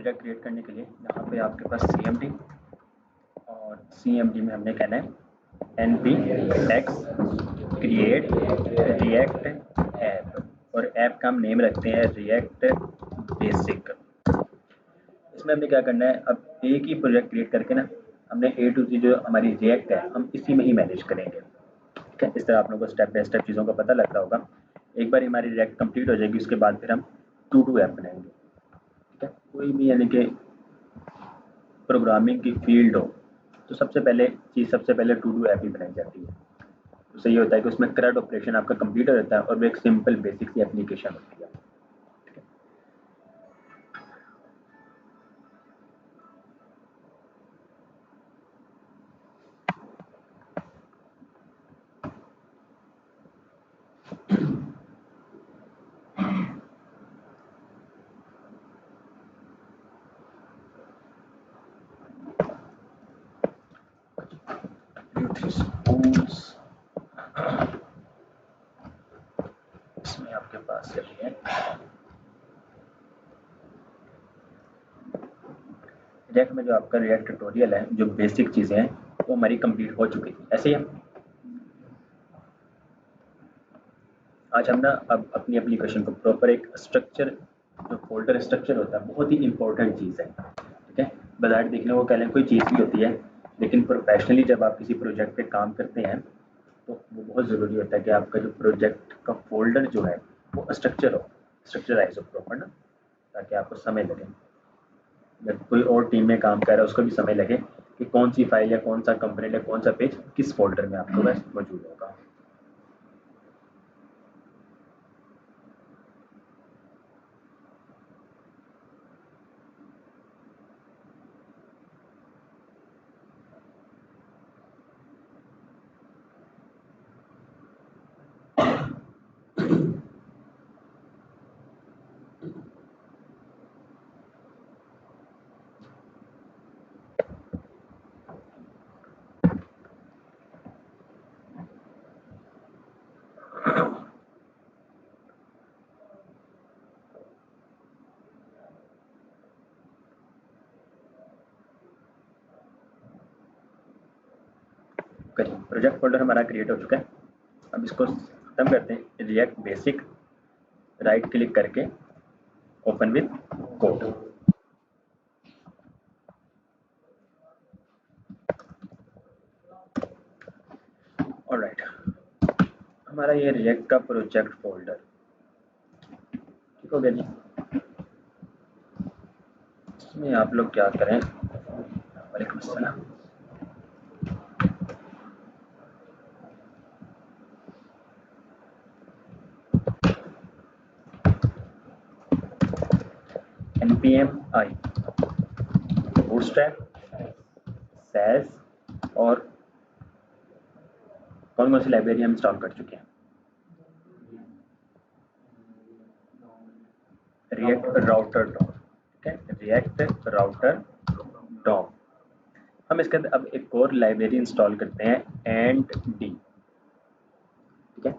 Project create करने के लिए यहाँ पे आपके पास CMD और CMD में हमने कहना है npx create react app और ऐप का हम नेम रखते हैं रिएक्ट बेसिक। इसमें हमने क्या करना है, अब एक ही प्रोजेक्ट क्रिएट करके ना हमने A to Z जो हमारी रिएक्ट है हम इसी में ही मैनेज करेंगे। ठीक है, इस तरह आप लोगों को स्टेप बाय स्टेप चीज़ों का पता लग रहा होगा। एक बार हमारी रिएक्ट कंप्लीट हो जाएगी उसके बाद फिर हम टू डू ऐप बनाएंगे। ठीक है, कोई भी यानी कि प्रोग्रामिंग की फील्ड हो तो सबसे पहले टू डू ऐप ही बनाई जाती है। उससे ये होता है कि उसमें करंट ऑपरेशन आपका कंप्लीट हो जाता है और वो एक सिंपल बेसिक सी एप्लीकेशन होती है। इसमें आपके पास चलिए रिएक्ट में जो आपका रिएक्ट ट्यूटोरियल है, जो बेसिक चीज़ें हैं वो हमारी कंप्लीट हो चुकी थी। ऐसे ही आज हम ना अब अपनी एप्लीकेशन को प्रॉपर एक स्ट्रक्चर, जो फोल्डर स्ट्रक्चर होता है बहुत ही इंपॉर्टेंट चीज़ है। ठीक है, बाजार देखने को कह लें कोई चीज़ भी होती है, लेकिन प्रोफेशनली जब आप किसी प्रोजेक्ट पे काम करते हैं तो वो बहुत ज़रूरी होता है कि आपका जो प्रोजेक्ट का फोल्डर जो है वो स्ट्रक्चराइज हो प्रॉपर ना, ताकि आपको समय लगे। जब कोई और टीम में काम कर रहा है उसको भी समय लगे कि कौन सी फाइल या कौन सा कंपोनेंट या कौन सा पेज किस फोल्डर में आपके पास मौजूद होगा। करिए, प्रोजेक्ट फोल्डर हमारा क्रिएट हो चुका है। अब इसको खत्म करते हैं। रिएक्ट बेसिक, राइट क्लिक करके ओपन विद कोड। ऑलराइट, हमारा ये रिएक्ट का प्रोजेक्ट फोल्डर ठीक हो गया जी। इसमें आप लोग क्या करें, वालेकुम अस्सलाम, npm i बूटस्ट्रैप सैस और कौन कौन सी लाइब्रेरी हम इंस्टॉल कर चुके हैं। रिएक्ट राउटर डॉम, ठीक है, रिएक्ट राउटर डॉम। हम इसके अंदर अब एक और लाइब्रेरी इंस्टॉल करते हैं एंड डी। ठीक है,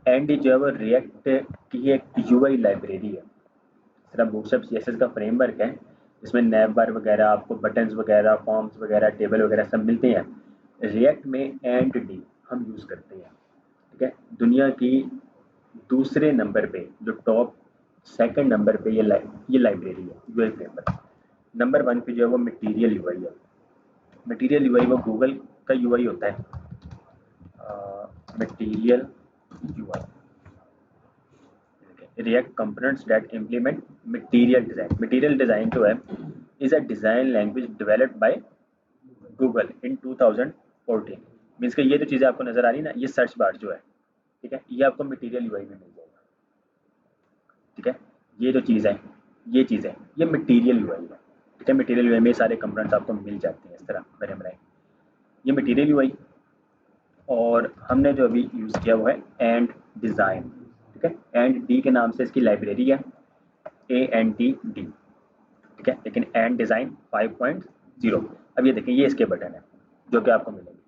एंड डी जो है वो रिएक्ट की एक यूआई लाइब्रेरी है। सिर्फ बूटस्ट्रैप सीएसएस का फ्रेमवर्क है जिसमें नैव बार वगैरह, आपको बटन्स वगैरह, फॉर्म्स वगैरह, टेबल वगैरह सब मिलते हैं। रिएक्ट में एंड डी हम यूज़ करते हैं। ठीक है, दुनिया की दूसरे नंबर पे जो टॉप सेकंड नंबर पे ये लाइब्रेरी है यूआई फ्रेमवर्क। नंबर 1 पे जो है वो मटेरियल यूआई है। मटेरियल यूआई वो गूगल का यूआई होता है, material UI. React components that implement material design. Material design जो है is a design language developed by Google in 2014. Means कि ये जो चीज़ें आपको नजर आ रही है ना, ये सर्च बार जो है, ठीक है, ये आपको मटेरियल यूआई में मिल जाएगा। ठीक है, ये जो चीज़ है, ये मटेरियल यूआई है। ठीक है, मटेरियल यूआई में सारे कंपोनेंट्स आपको मिल जाते हैं इस तरह बने बनाए। ये मटेरियल यूआई, और हमने जो अभी यूज़ किया वो है एंड डिज़ाइन। ठीक है, एंड डी के नाम से इसकी लाइब्रेरी है ANTD। ठीक है, लेकिन एंड डिज़ाइन 5.0। अब ये देखें, ये इसके बटन है जो कि आपको मिलेंगे।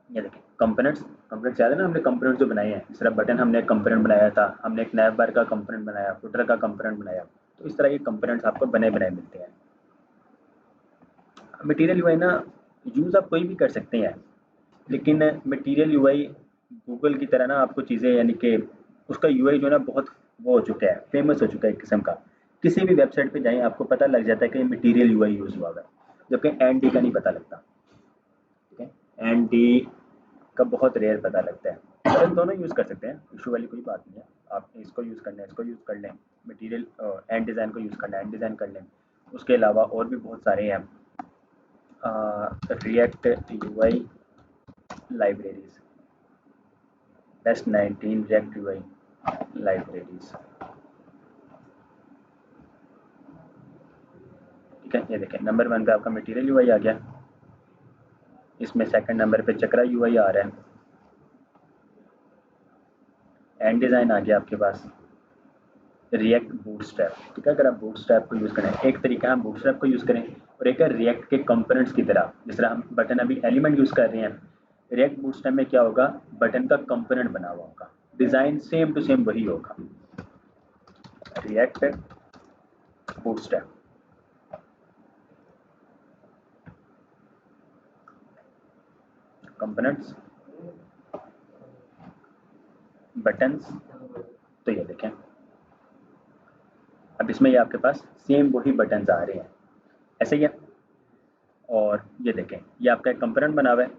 ये देखें, कंपोनेंट्स कंपोनेंट्स याद है ना, हमने कंपोनेंट जो बनाए हैं, इस तरह बटन हमने एक कंपोनेंट बनाया था, हमने एक नैव बार का कंपोनेंट बनाया, फुटर का कंपोनेंट बनाया, तो इस तरह के कंपोनेंट्स आपको बने बनाए मिलते हैं। मटेरियल यूआई ना यूज़ आप कोई भी कर सकते हैं, लेकिन मटेरियल यूआई गूगल की तरह ना आपको चीज़ें यानी कि उसका यूआई जो है ना बहुत वो हो चुका है, फेमस हो चुका है एक किस्म का। किसी भी वेबसाइट पे जाएं आपको पता लग जाता है कि मटेरियल यूआई यूज़ हुआ है, जबकि एन डी का नहीं पता लगता। ठीक है, एन डी का बहुत रेयर पता लगता है। तो दोनों यूज़ कर सकते हैं, इशू वाली कोई बात नहीं है। आप इसको यूज़ करना है, इसको यूज़ कर लें, मटेरियल एंड डिज़ाइन को यूज़ करना है, एंड डिज़ाइन कर लें। उसके अलावा और भी बहुत सारे हैं, react UI libraries, best 19 react UI libraries. ठीक है, ये देखें नंबर 1 पे आपका मटेरियल यूआई आ गया, इसमें सेकंड नंबर पे चक्रा यूआई आ रहा है, एंड डिज़ाइन आ गया आपके पास, रिएक्ट बूटस्ट्रैप। ठीक है, अगर आप बूटस्ट्रैप को यूज़ करें, एक तरीका हम बूटस्ट्रैप को यूज़ करें और एक है रिएक्ट के कंपोनेंट्स की तरह, जिस तरह हम बटन अभी एलिमेंट यूज़ कर रहे हैं, रिएक्ट बूटस्ट्रैप में क्या होगा, बटन का कंपोनेंट बना हुआ होगा, डिज़ाइन सेम टू सेम वही होगा। रिएक्ट बूटस्ट्रैप, कंपोनेंट्स, बटन्स, तो ये देखें अब इसमें ये आपके पास सेम वही बटन्स आ रहे हैं, ऐसे ही है। और ये देखें ये आपका एक कंपोनेंट बना हुआ है,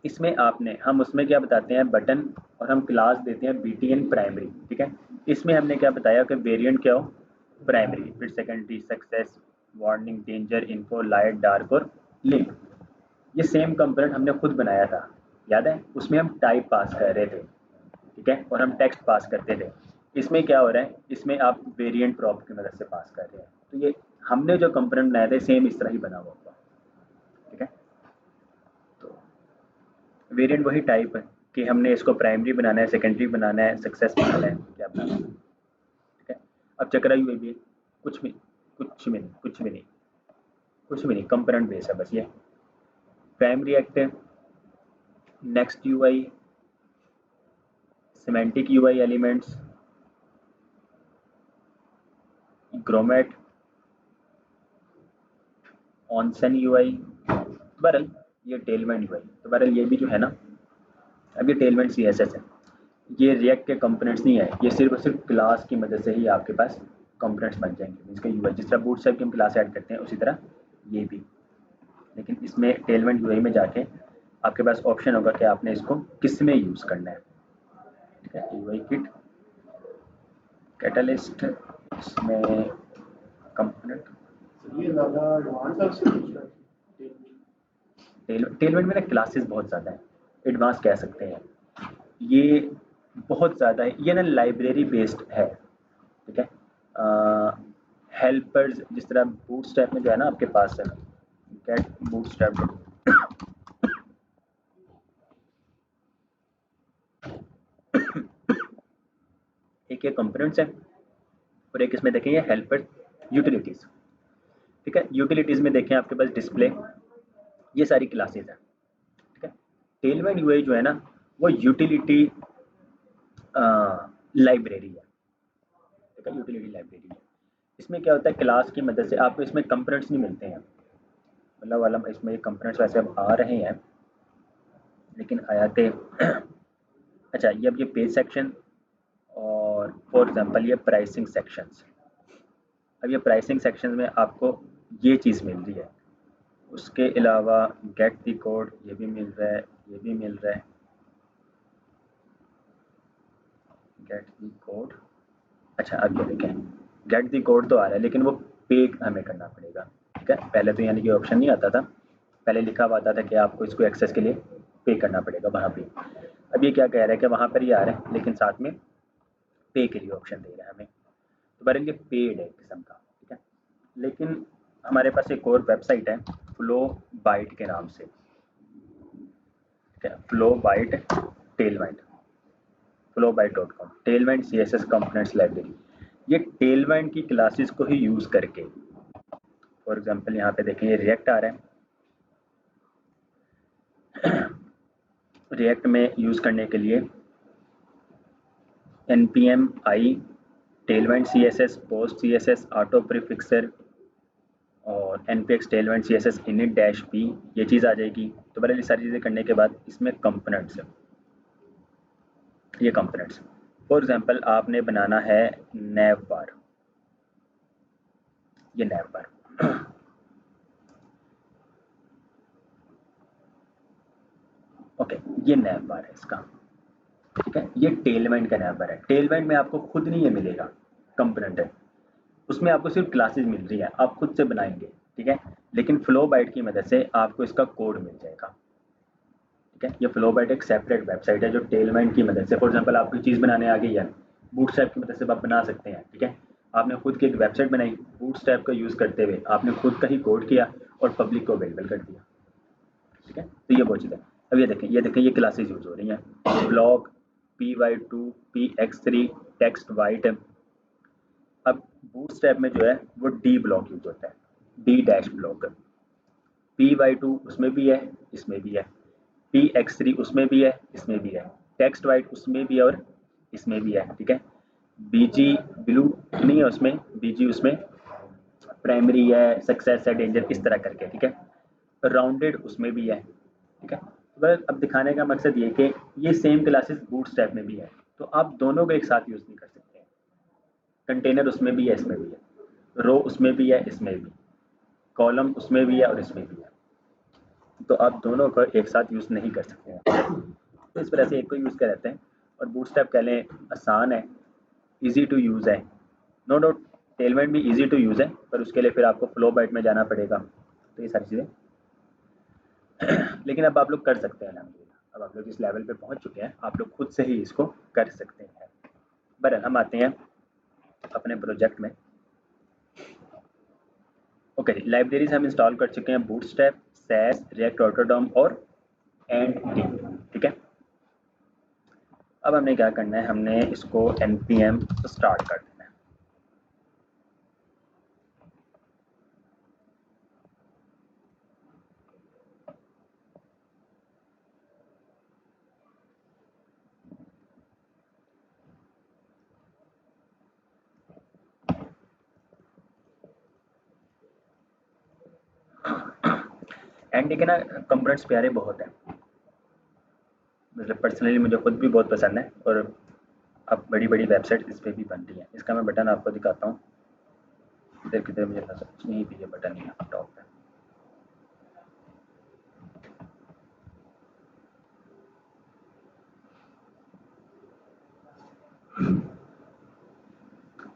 इसमें आपने हम उसमें क्या बताते हैं बटन, और हम क्लास देते हैं BTN प्राइमरी। ठीक है, इसमें हमने क्या बताया कि वेरिएंट क्या हो, प्राइमरी, फिर secondary, success, warning, danger, info, light, dark और लिंक। ये सेम कंपोनेंट हमने खुद बनाया था, याद है, उसमें हम टाइप पास कर रहे थे। ठीक है, और हम टेक्स्ट पास करते थे। इसमें क्या हो रहा है, इसमें आप वेरिएंट प्रॉप की मदद से पास कर रहे हैं। तो ये हमने जो कंपोनेंट बनाया था सेम इस तरह ही बना हुआ होगा। ठीक है, तो वेरिएंट वही टाइप है कि हमने इसको प्राइमरी बनाना है, सेकेंडरी बनाना है, सक्सेस बनाना है, क्या बनाना है। ठीक है, अब चक्रा यूआई भी कुछ भी नहीं, कंपोनेंट बेस है बस ये। Primary act, next UI, semantic UI elements, Grommet, Onsen UI, बहरल ये टेलमेंट यूआई। तो बहरल ये भी जो है ना, अब ये टेलमेंट CSS है, ये रिएक्ट के कंपोनेंट्स नहीं है, ये सिर्फ और सिर्फ क्लास की मदद से ही आपके पास कंपोनेंट्स बन जाएंगे। इसका यूआई जिस तरह बूटस्ट्रैप की हम क्लास ऐड करते हैं उसी तरह ये भी, लेकिन इसमें टेलमेंट यूआई में जाके आपके पास ऑप्शन होगा कि आपने इसको किस में यूज़ करना है। ठीक है, यूआई किट, कैटलिस्ट, इसमें कंपोनेंट, ये ज़्यादा एडवांस है। टेलमेंट में ना क्लासेस बहुत ज़्यादा है, एडवांस कह सकते हैं, ये बहुत ज़्यादा है, ये ना लाइब्रेरी बेस्ड है। ठीक है, हेल्पर्स जिस तरह बूटस्ट्रैप में जो है ना आपके पास है, गेट बूटस्ट्रैप, एक ये कंपोनेंट्स है और एक इसमें देखें ये हेल्पर यूटिलिटीज़। ठीक है, यूटिलिटीज़ में देखें आपके पास डिस्प्ले, ये सारी क्लासेस हैं। ठीक है, टेलमेंट यूआई जो है ना वो यूटिलिटी लाइब्रेरी है। ठीक है, यूटिलिटी लाइब्रेरी है। इसमें क्या होता है, क्लास की मदद से आपको इसमें कंपोनेंट्स नहीं मिलते हैं, मतलब वाला इसमें कंपोनेंट्स वैसे अब आ रहे हैं लेकिन आयाते अच्छा ये अब ये पेज सेक्शन और फॉर एग्जांपल ये प्राइसिंग सेक्शंस, अब ये प्राइसिंग सेक्शन में आपको ये चीज़ मिल रही है, उसके अलावा गेट दी कोड ये भी मिल रहा है, ये भी मिल रहा है, गेट दी कोड। अच्छा अब ये देखें गेट दी कोड तो आ रहा है लेकिन वो पे हमें करना पड़ेगा। ठीक है, पहले तो यानी कि ऑप्शन नहीं आता था, पहले लिखा हुआ आता था कि आपको इसको एक्सेस के लिए पे करना पड़ेगा वहाँ पे। अब ये क्या कह रहा है कि वहाँ पर ही आ रहा है लेकिन साथ में पे के लिए ऑप्शन दे रहा है हमें, तो बहरहाल ये पेड है किस्म का। ठीक है, लेकिन हमारे पास एक और वेबसाइट है फ्लो बाइट के नाम से। ठीक है, फ्लो बाइट टेलमेंट, flowbyte.com, टेलमेंट CSS कंपोनेंट्स लाइब्रेरी। ये टेलमेंट की क्लासेस को ही यूज़ करके, फॉर एग्जांपल यहाँ पे देखें ये रिएक्ट आ रहा है, रिएक्ट में यूज़ करने के लिए npm i Tailwind css post css autoprefixer और npx टेलवेंट css init -p ये चीज़ आ जाएगी। तो पहले ये सारी चीज़ें करने के बाद इसमें कंपोनेंट्स, ये कंपोनेंट्स फॉर एग्जांपल आपने बनाना है नैव बार, ये नैव बार ओके, ये नैव बार है इसका, ठीक है। ये टेलवेंट का नैव बार है। टेलवेंट में आपको खुद नहीं ये मिलेगा कंपोनेंट है, उसमें आपको सिर्फ क्लासेस मिल रही है, आप खुद से बनाएंगे, ठीक है। लेकिन फ्लो बाइट की मदद से आपको इसका कोड मिल जाएगा, ठीक है। ये फ्लो बाइट एक सेपरेट वेबसाइट है जो टेलवेंट की मदद से, फॉर एग्जांपल आपकी चीज़ बनाने आ गई है, बूटस्ट्रैप की मदद से आप बना सकते हैं, ठीक है। आपने खुद की एक वेबसाइट बनाई बूटस्ट्रैप का यूज़ करते हुए, आपने खुद का ही कोड किया और पब्लिक को अवेलेबल कर दिया, ठीक है। तो ये वो चीज़ है। अब ये देखें ये क्लासेज यूज हो रही हैं, blog py2 px3 text white. अब बूटस्ट्रैप में जो है वो डी ब्लॉक यूज होता है, डी डैश ब्लॉक। py2 उसमें भी है, इसमें भी है, px3 उसमें भी है, इसमें भी है, टेक्स्ट वाइट उसमें भी है और इसमें भी है, ठीक है। बीजी ब्लू नहीं है उसमें, बीजी उसमें प्राइमरी है, सक्सेस है, डेंजर, इस तरह करके, ठीक है। राउंडेड उसमें भी है, ठीक है। बस अब दिखाने का मकसद ये कि ये सेम क्लासेस बूटस्ट्रैप में भी है, तो आप दोनों को एक साथ यूज़ नहीं कर सकते। कंटेनर उसमें भी है, इसमें भी है, रो उसमें भी है, इसमें भी, कॉलम उसमें भी है और इसमें भी है, तो आप दोनों को एक साथ यूज़ नहीं कर सकते हैं। तो इस वजह से एक को यूज़ कर लेते हैं। और बूटस्ट्रैप कह लें आसान है, इजी टू यूज़ है, नो डाउट टेलवेंट भी इजी टू यूज़ है, पर उसके लिए फिर आपको फ्लो बाइट में जाना पड़ेगा। तो ये सारी चीज़ें लेकिन अब आप लोग कर सकते हैं अल्हम्दुलिल्लाह। अब आप लोग इस लेवल पे पहुंच चुके हैं, आप लोग खुद से ही इसको कर सकते हैं। बहरहाल हम आते हैं अपने प्रोजेक्ट में। ओके जी, लाइब्रेरीज हम इंस्टॉल कर चुके हैं, बूटस्ट्रैप, सैस, रिएक्ट ऑटोडॉम और एंड डी, ठीक है। अब हमने क्या करना है, हमने इसको npm स्टार्ट कर देना है। एंड डी के ना कंपोनेंट्स प्यारे बहुत हैं, मतलब पर्सनली मुझे खुद भी बहुत पसंद है, और अब बड़ी बड़ी वेबसाइट इस पर भी बन रही है। इसका मैं बटन आपको दिखाता हूँ, इधर किधर मुझे नजर नहीं भी, ये बटन है टॉप पे।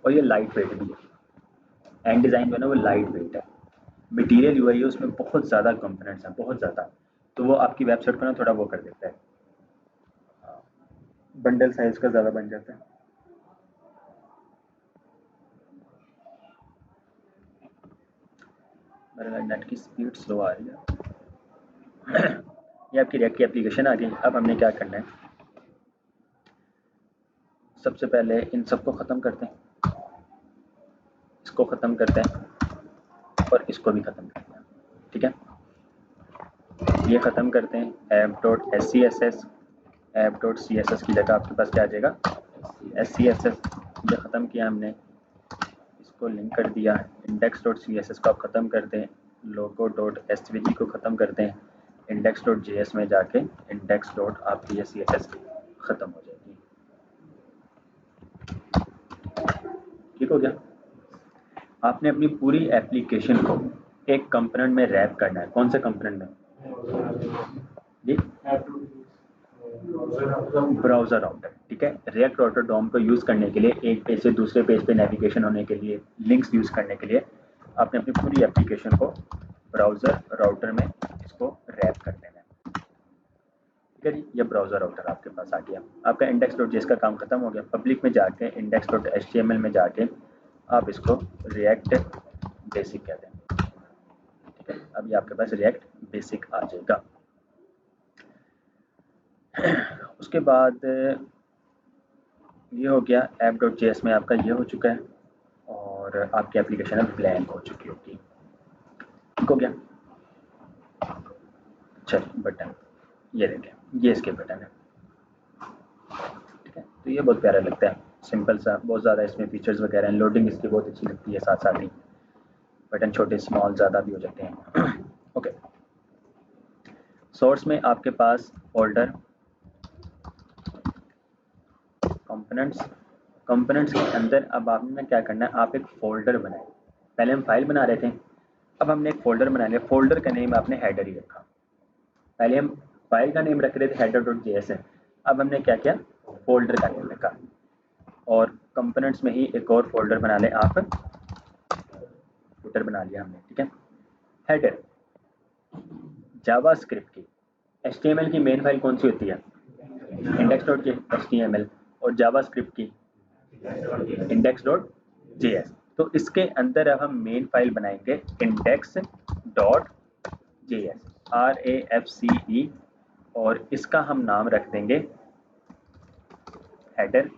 और ये लाइट वेट भी है, एंड डिज़ाइन जो है ना वो लाइट वेट है। मटीरियल यूआई है उसमें बहुत ज़्यादा कंपोनेंट्स हैं, बहुत ज़्यादा, तो वो आपकी वेबसाइट को ना थोड़ा वो कर देता है, बंडल साइज का ज़्यादा बन जाता है। मेरा नेट की स्पीड स्लो आ रही है ये आपकी रिएक्ट की एप्लीकेशन आ गई। अब हमने क्या करना है, सबसे पहले इन सबको ख़त्म करते हैं, इसको ख़त्म करते हैं और इसको भी ख़त्म करते हैं, ठीक है। ये ख़त्म करते हैं, app.scss, app.css की जगह आपके पास क्या आ जाएगा, scss। ये ख़त्म किया हमने, इसको लिंक कर दिया, index.css को आप ख़त्म कर दें, logo.svg को ख़त्म कर दें, index.js में जाके index. आपकी ये css ख़त्म हो जाएगी, ठीक हो गया। आपने अपनी पूरी एप्लीकेशन को एक कंपोनेंट में रैप करना है। कौन से कंपोनेंट में जी, ब्राउज़र राउटर, ठीक है। रिएक्ट ऑटोडॉम को यूज़ करने के लिए, एक पेज से दूसरे पेज पे नेविगेशन होने के लिए, लिंक्स यूज़ करने के लिए आपने अपनी पूरी एप्लीकेशन को ब्राउज़र राउटर में इसको रैप कर देना है, ठीक है जी। ये ब्राउज़र राउटर आपके पास आ गया। आपका index.js का काम खत्म हो गया। पब्लिक में जाके index.html में जाके आप इसको रिएक्ट बेसिक कहते हैं, ठीक है। अभी आपके पास रिएक्ट बेसिक आ जाएगा। उसके बाद ये हो गया, app.js में आपका ये हो चुका है और आपकी एप्लीकेशन अब ब्लैंक हो चुकी होगी, ठीक हो गया। चलिए बटन, ये देखें, ये इसके बटन है, ठीक है। तो ये बहुत प्यारा लगता है, सिंपल सा, बहुत ज़्यादा इसमें फीचर्स वगैरह हैं, लोडिंग इसकी बहुत अच्छी लगती है, साथ साथ ही बटन छोटे स्मॉल ज़्यादा भी हो जाते हैं। ओके, सोर्स में आपके पास फोल्डर, कंपोनेंट्स, कंपोनेंट्स के अंदर अब आपने क्या करना है, आप एक फ़ोल्डर बनाएं। पहले हम फाइल बना रहे थे, अब हमने एक फ़ोल्डर बना लिया। फ़ोल्डर का नेम आपने हेडर ही रखा। पहले हम फाइल का नेम रख रहे थे header.js है, अब हमने क्या किया, फ़ोल्डर का नेम रखा। और कंपोनेंट्स में ही एक और फोल्डर बना लें आप, फुटर बना लिया हमने, ठीक है। हेडर जावास्क्रिप्ट की, HTML की मेन फाइल कौन सी होती है, index.html, और जावास्क्रिप्ट की index.js। तो इसके अंदर अब हम मेन फाइल बनाएंगे index.js, RAFCE, और इसका हम नाम रख देंगे हेडर।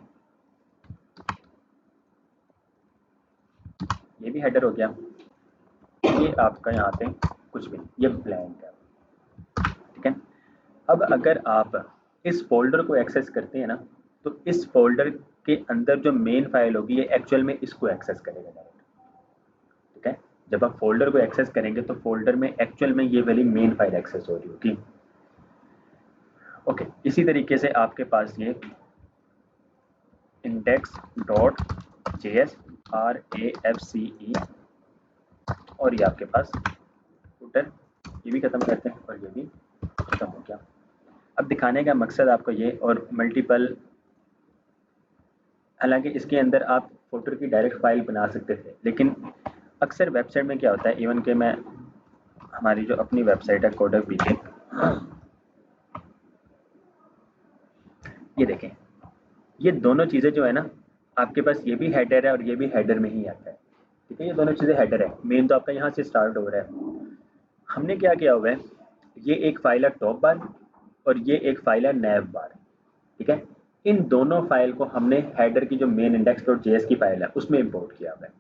ये भी हेडर हो गया। ये आपका यहाँ पे कुछ भी, ये ब्लैंक है, ठीक है। अब अगर आप इस फोल्डर को एक्सेस करते हैं ना, तो इस फोल्डर के अंदर जो मेन फाइल होगी ये एक्चुअल में इसको एक्सेस करेगा डायरेक्ट, ठीक है। जब आप फोल्डर को एक्सेस करेंगे तो फोल्डर में एक्चुअल में ये वाली मेन फाइल एक्सेस हो रही होगी। ओके, इसी तरीके से आपके पास ये index.js, RAFCE, और ये आपके पास फुटर, ये भी खत्म करते हैं और ये भी खत्म हो गया। अब दिखाने का मकसद आपको ये, और मल्टीपल, हालांकि इसके अंदर आप फुटर की डायरेक्ट फाइल बना सकते थे, लेकिन अक्सर वेबसाइट में क्या होता है, इवन के मैं, हमारी जो अपनी वेबसाइट है कोडर पीके, ये देखें, ये दोनों चीज़ें जो है ना, आपके पास ये भी हेडर है और ये भी हेडर में ही आता है, ठीक है। ये दोनों चीज़ें हेडर है, मेन तो आपका यहाँ से स्टार्ट हो रहा है। हमने क्या किया हुआ है, ये एक फाइल है टॉप बार और ये एक फाइल है नैव बार, ठीक है। इन दोनों फाइल को हमने हेडर की जो मेन index.js की फाइल है उसमें इंपोर्ट किया हुआ है।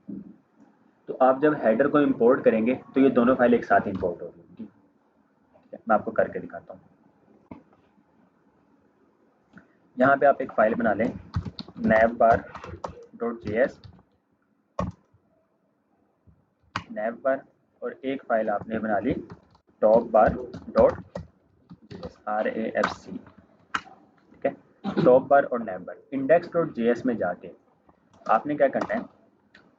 तो आप जब हेडर को इंपोर्ट करेंगे तो ये दोनों फाइल एक साथ इंपोर्ट होगी, ठीक है। मैं आपको करके दिखाता हूँ। यहाँ पे आप एक फाइल बना लें navbar.js, navbar, और एक फाइल आपने बना ली topbar.js, RAFC, ठीक है। टॉप बार और नैव बार, index.js में जाके आपने क्या करना है,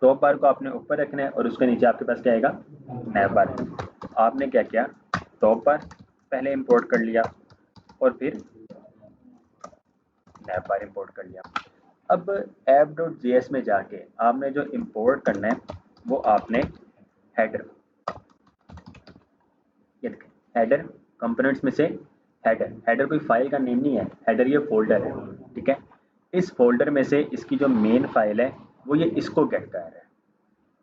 टॉप बार को आपने ऊपर रखना है और उसके नीचे आपके पास क्या आएगा, नैव बार। आपने क्या किया, टॉप बार पहले इंपोर्ट कर लिया और फिर नैव बार इंपोर्ट कर लिया। अब app.js में जाके आपने जो इंपोर्ट करना है वो आपने हेडर, ये हेडर कंपोनेंट्स में से हेडर, हेडर कोई फाइल का नेम नहीं है, हेडर ये फोल्डर है, ठीक है। इस फोल्डर में से इसकी जो मेन फाइल है वो ये इसको गेट कर रहा है।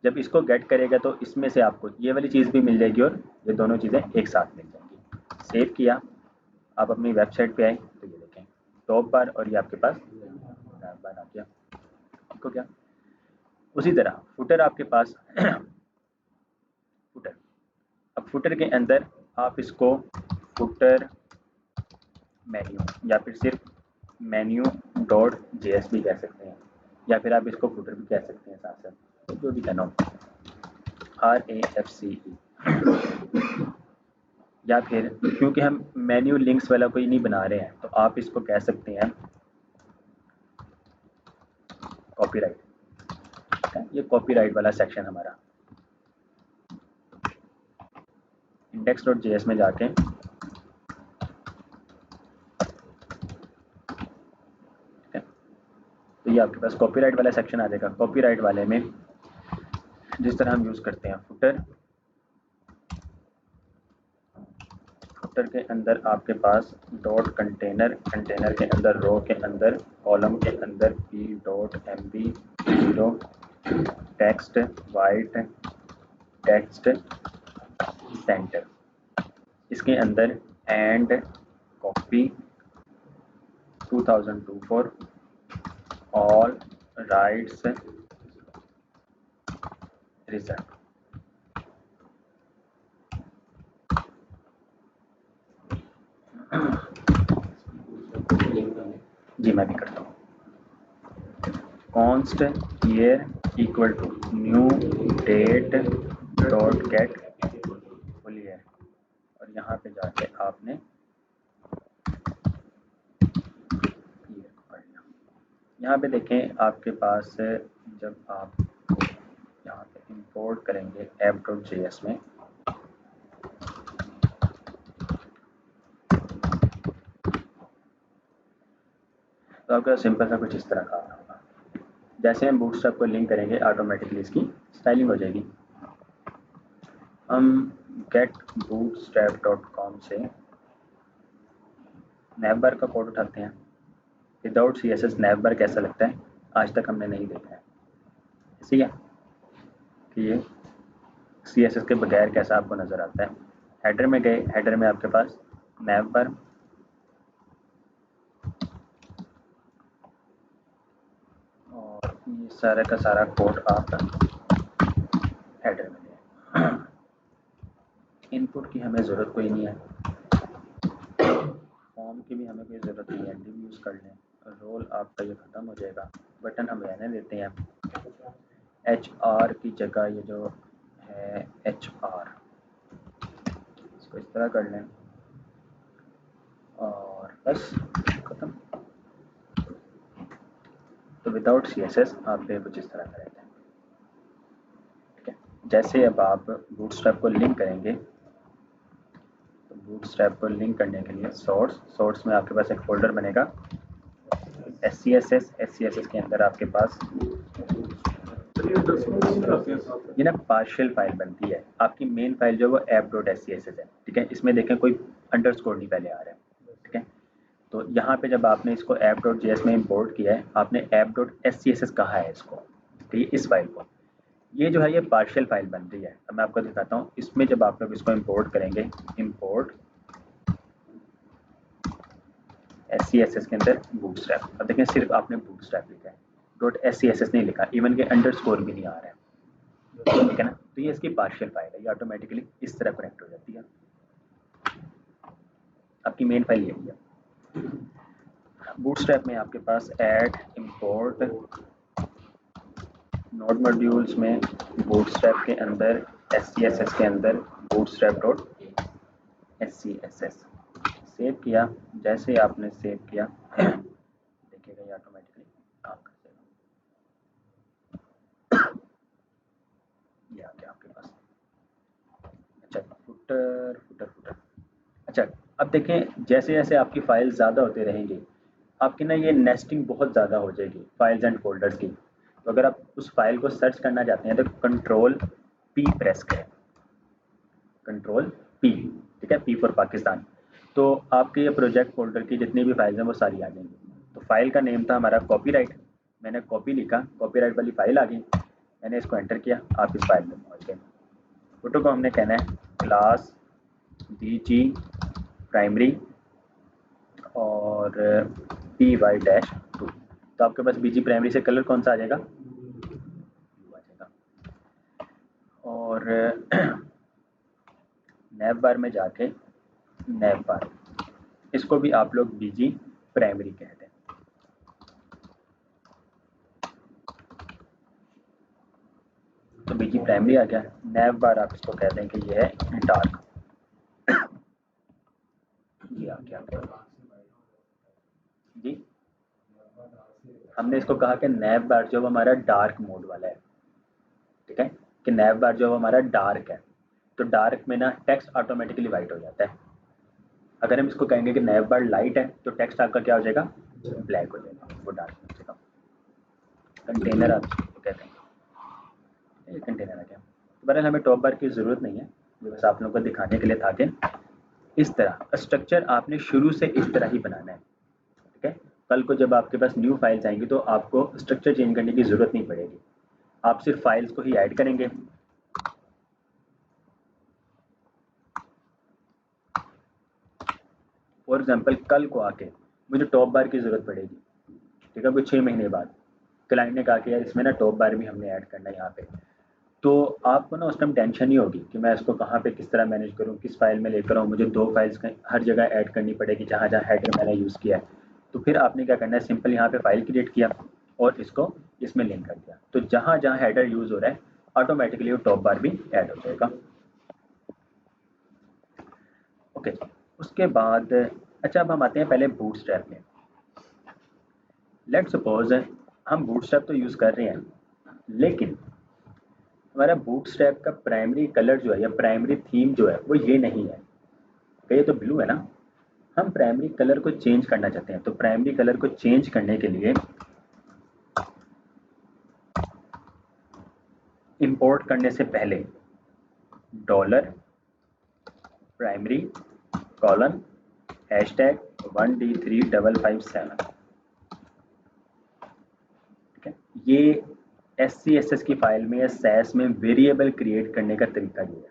जब इसको गेट करेगा तो इसमें से आपको ये वाली चीज़ भी मिल जाएगी और ये दोनों चीज़ें एक साथ मिल जाएंगी। सेव किया, आप अपनी वेबसाइट पे आए तो ये देखें टॉप बार और ये आपके पास नैव बार आ गया, ठीक हो गया। उसी तरह फुटर आपके पास फुटर, अब फुटर के अंदर आप इसको फुटर मेन्यू या फिर सिर्फ menu.js भी कह सकते हैं, या फिर आप इसको फुटर भी कह सकते हैं साथ साथ, तो जो भी कहना हो, RAFCE, या फिर क्योंकि हम मेन्यू लिंक्स वाला कोई नहीं बना रहे हैं तो आप इसको कह सकते हैं कॉपीराइट, ये कॉपीराइट वाला सेक्शन हमारा index.js में जाके, तो ये आपके पास कॉपीराइट वाला सेक्शन आ जाएगा। कॉपीराइट वाले में जिस तरह हम यूज़ करते हैं फुटर, फुटर के अंदर आपके पास डॉट कंटेनर, कंटेनर के अंदर रो के अंदर कॉलम के अंदर p.mb 0 text white text center, इसके अंदर and copy 2024 all rights reserve. जी मैं भी करता हूँ। Const year equal to new date dot get full year, और यहाँ पे जाके आपने ईयर को करना। यहाँ पे देखें आपके पास जब आप यहाँ पे इंपोर्ट करेंगे app.js में, तो आपका सिंपल सा कुछ इस तरह का होगा। जैसे हम बूटस्ट्रैप को लिंक करेंगे ऑटोमेटिकली इसकी स्टाइलिंग हो जाएगी। हम getbootstrap.com से नैवबार का कोड उठाते हैं। विदाउट CSS नैवबार कैसा लगता है आज तक हमने नहीं देखा है, ठीक है कि ये CSS के बगैर कैसा आपको नज़र आता है। हेडर में गए, हेडर में आपके पास नैवबार, और ये सारा का सारा कोड आप हेडर में गए। इनपुट की हमें ज़रूरत कोई नहीं है, फॉर्म की भी हमें कोई ज़रूरत नहीं है, डिव यूज़ कर लें। रोल आपका ये ख़त्म हो जाएगा, बटन हम रहने देते हैं। HR की जगह ये जो है HR, इसको इस तरह कर लें और बस ख़त्म। तो विदाउट CSS आप ये कुछ इस तरह करेंगे, ठीक है। जैसे अब आप बूटस्ट्रैप को लिंक करेंगे, तो बूटस्ट्रैप को लिंक करने के लिए सोर्स में आपके पास एक फोल्डर बनेगा SCSS के अंदर आपके पास ये ना पार्शियल फाइल बनती है। आपकी मेन फाइल जो है वो app.scss है, ठीक है। इसमें देखें कोई अंडरस्कोर नहीं पहले आ रहा है, ठीक है। तो यहाँ पे जब आपने इसको app.js में इंपोर्ट किया है, आपने app.scss कहा है इसको, ठीक है, इस फाइल को। ये जो है ये पार्शियल फाइल बन रही है। अब मैं आपको दिखाता हूँ। इसमें जब आप लोग इसको इंपोर्ट करेंगे, इंपोर्ट SCSS के अंदर बूटस्ट्रैप, अब देखें सिर्फ आपने बूटस्ट्रैप लिखा है, .scss नहीं लिखा, इवन के अंडरस्कोर भी नहीं आ रहा है, ठीक है ना। तो ये इसकी पार्शियल फाइल है, ये ऑटोमेटिकली इस तरह कनेक्ट हो जाती है। आपकी मेन फाइल यही है। बूटस्ट्रैप में आपके पास ऐड, इंपोर्ट, नोड मॉड्यूल्स में बूटस्ट्रैप के अंदर SCSS के अंदर bootstrap.scss सेव किया। जैसे आपने सेव किया देखिएगा ये ऑटोमेटिकली काम कर देगा। ये आ गया आपके पास। अच्छा फुटर। अच्छा अब देखें, जैसे जैसे आपकी फाइल ज़्यादा होते रहेंगी, आपकी ना ये नेस्टिंग बहुत ज़्यादा हो जाएगी फाइल्स एंड फोल्डर्स की। तो अगर आप उस फाइल को सर्च करना चाहते हैं तो Ctrl+P प्रेस करें, Ctrl+P, ठीक है, P फॉर पाकिस्तान। तो आपके ये प्रोजेक्ट फोल्डर की जितनी भी फाइल्स हैं वो सारी आ जाएंगी। तो फाइल का नेम था हमारा कॉपीराइट, मैंने कॉपी लिखा, कॉपीराइट वाली फाइल आ गई, मैंने इसको एंटर किया, आप इस फाइल में पहुँच गए। फोटो को हमने कहना है क्लास BG प्राइमरी और PY-2। तो आपके पास BG प्राइमरी से कलर कौन सा आ जाएगा, ब्लू आ जाएगा। और नैवबार में जाके नैवबार, इसको भी आप लोग BG प्राइमरी कहते हैं। तो BG प्राइमरी आ गया। नैवबार आप इसको कहते हैं कि ये है डार्क, ये आ गया जी। हमने इसको कहा कि नैवबार जो हमारा डार्क मोड वाला है, ठीक है, कि नैवबार जो हमारा डार्क है। तो डार्क में ना टेक्स्ट ऑटोमेटिकली वाइट हो जाता है। अगर हम इसको कहेंगे कि नैवबार लाइट है तो टेक्स्ट आपका क्या हो जाएगा, ब्लैक हो जाएगा, वो डार्क हो जाएगा। कंटेनर आप इसको कहते हैं, ये कंटेनर आ गया। तो बहरहाल हमें टॉप बार की ज़रूरत नहीं है, ये बस आप लोगों को दिखाने के लिए था कि इस तरह स्ट्रक्चर आपने शुरू से इस तरह ही बनाना है, ठीक है। कल को जब आपके पास न्यू फाइल्स आएंगी तो आपको स्ट्रक्चर चेंज करने की ज़रूरत नहीं पड़ेगी, आप सिर्फ फाइल्स को ही ऐड करेंगे। फॉर एग्जांपल कल को आके मुझे टॉप बार की ज़रूरत पड़ेगी, ठीक है, कोई 6 महीने बाद क्लाइंट ने कहा कि यार इसमें ना टॉप बार भी हमने ऐड करना है यहाँ पे। तो आपको ना उस टाइम टेंशन नहीं होगी कि मैं इसको कहाँ पे किस तरह मैनेज करूँ, किस फाइल में लेकर आऊँ। मुझे 2 फाइल्स हर जगह ऐड करनी पड़ेगी जहाँ जहाँ हेडर मैंने यूज़ किया है। तो फिर आपने क्या करना है, सिंपल यहाँ पे फाइल क्रिएट किया और इसको इसमें लिंक कर दिया, तो जहाँ जहाँ हेडर यूज हो रहा है ऑटोमेटिकली वो टॉप बार भी ऐड हो जाएगा। ओके, उसके बाद अच्छा अब हम आते हैं पहले बूटस्ट्रैप में। लेट्स सपोज हम बूटस्ट्रैप तो यूज़ कर रहे हैं, लेकिन हमारा बूटस्ट्रैप का प्राइमरी कलर जो है या प्राइमरी थीम जो है वो ये नहीं है, ये तो ब्लू है ना। हम प्राइमरी कलर को चेंज करना चाहते हैं, तो प्राइमरी कलर को चेंज करने के लिए इंपोर्ट करने से पहले dollar primary colon hashtag 1D3557, ठीक है। ये SCSS की फाइल में या SAS में वेरिएबल क्रिएट करने का तरीका ये है,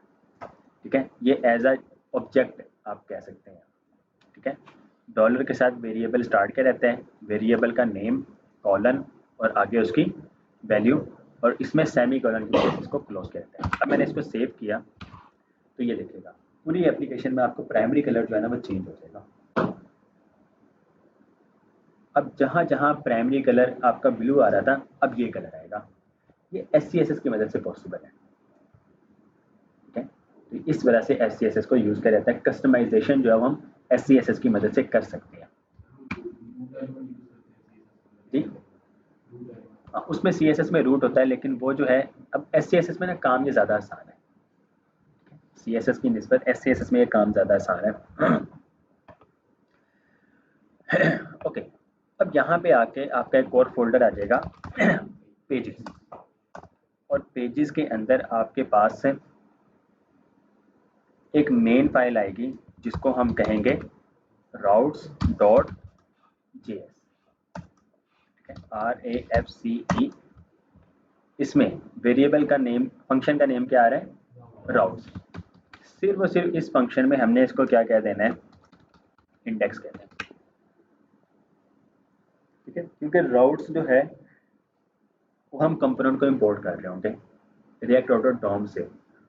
ठीक है। ये एज अ ऑब्जेक्ट आप कह सकते हैं, ठीक है। डॉलर के साथ वेरिएबल स्टार्ट के रहता है, वेरिएबल का नेम कॉलन और आगे उसकी वैल्यू, और इसमें सेमी कॉलन की वजह से इसको क्लोज कहते हैं। अब मैंने इसको सेव किया तो ये देखिएगा पूरी एप्लीकेशन में आपको प्राइमरी कलर जो है ना वो चेंज हो जाएगा। अब जहाँ जहाँ प्राइमरी कलर आपका ब्लू आ रहा था अब ये कलर आएगा। ये SCSS की मदद से पॉसिबल है, ठीक है। तो इस वजह से SCSS को यूज किया जाता है। कस्टमाइजेशन जो है हम SCSS की मदद से कर सकते हैं जी। उसमें CSS में रूट होता है, लेकिन वो जो है अब SCSS में ना काम ये ज़्यादा आसान है, CSS की निस्बत SCSS में ये काम ज़्यादा आसान है। ओके, अब यहाँ पे आके आपका एक और फोल्डर आ जाएगा पेजेस, और पेजेस के अंदर आपके पास से एक मेन फाइल आएगी जिसको हम कहेंगे routes.js, ठीक है, RAFCE। इसमें वेरिएबल का नेम, फंक्शन का नेम क्या आ रहा है, राउट्स। सिर्फ और सिर्फ इस फंक्शन में हमने इसको क्या कह देना है, इंडेक्स कहते हैं, ठीक है। क्योंकि राउट्स जो है वो हम कंपोनेंट को इंपोर्ट कर रहे होंगे react.dom से,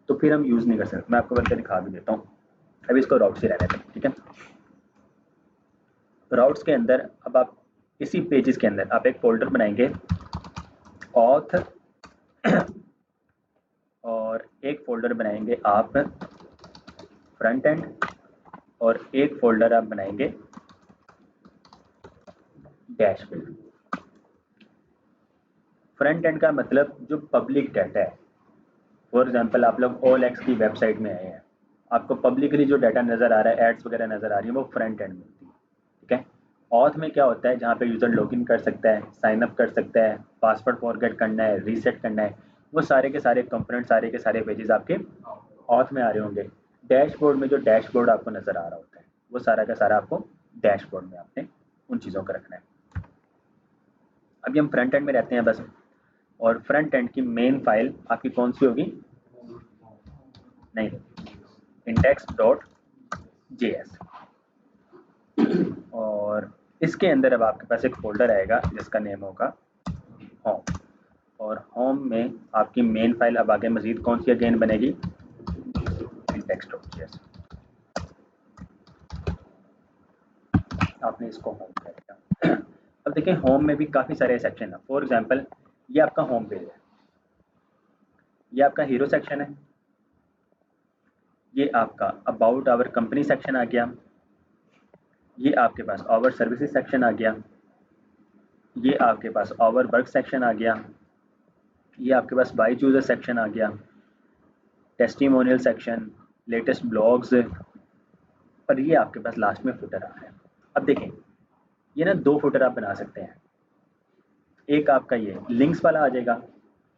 तो फिर हम यूज़ नहीं कर सकते। मैं आपको करके दिखा भी देता हूँ, अभी इसको राउट्स ही रहने दें, ठीक है। राउट्स के अंदर अब आप इसी पेजेस के अंदर आप एक फोल्डर बनाएंगे ऑथ और एक फोल्डर बनाएंगे आप फ्रंट एंड, और एक फोल्डर आप बनाएंगे डैशबोर्ड। फ्रंट एंड का मतलब जो पब्लिक डाटा है, फॉर एग्जांपल आप लोग OLX की वेबसाइट में आए हैं, आपको पब्लिकली जो डाटा नज़र आ रहा है, एड्स वगैरह नज़र आ रही है, वो फ्रंट एंड में होती है, ठीक है। ऑथ में क्या होता है, जहाँ पे यूज़र लॉगिन कर सकता है, साइन अप कर सकता है, पासवर्ड फॉरगेट करना है, रीसेट करना है, वो सारे के सारे कंपोनेंट, सारे के सारे पेजेस आपके ऑथ में आ रहे होंगे। डैशबोर्ड में जो डैशबोर्ड आपको नज़र आ रहा होता है वो सारा का सारा आपको डैशबोर्ड में आपने उन चीज़ों को रखना है। अभी हम फ्रंट एंड में रहते हैं बस, और फ्रंट एंड की मेन फाइल आपकी कौन सी होगी, नहीं, index.js, और इसके अंदर अब आपके पास एक फोल्डर आएगा जिसका नेम होगा होम, और होम में आपकी मेन फाइल अब आगे मजीद कौन सी अगेन बनेगी, index.js। आपने इसको होम कर दिया। अब देखें होम में भी काफ़ी सारे सेक्शन है। फॉर एग्जांपल ये आपका होम पेज है, ये आपका हीरो सेक्शन है, ये आपका अबाउट आवर कंपनी सेक्शन आ गया, ये आपके पास आवर सर्विसेज सेक्शन आ गया, ये आपके पास आवर वर्क सेक्शन आ गया, ये आपके पास बाई चूजर सेक्शन आ गया, टेस्टिमोनियल सेक्शन, लेटेस्ट ब्लॉग्स, और ये आपके पास लास्ट में फुटर आ रहा है। अब देखें ये ना दो फुटर आप बना सकते हैं, एक आपका ये लिंक्स वाला आ जाएगा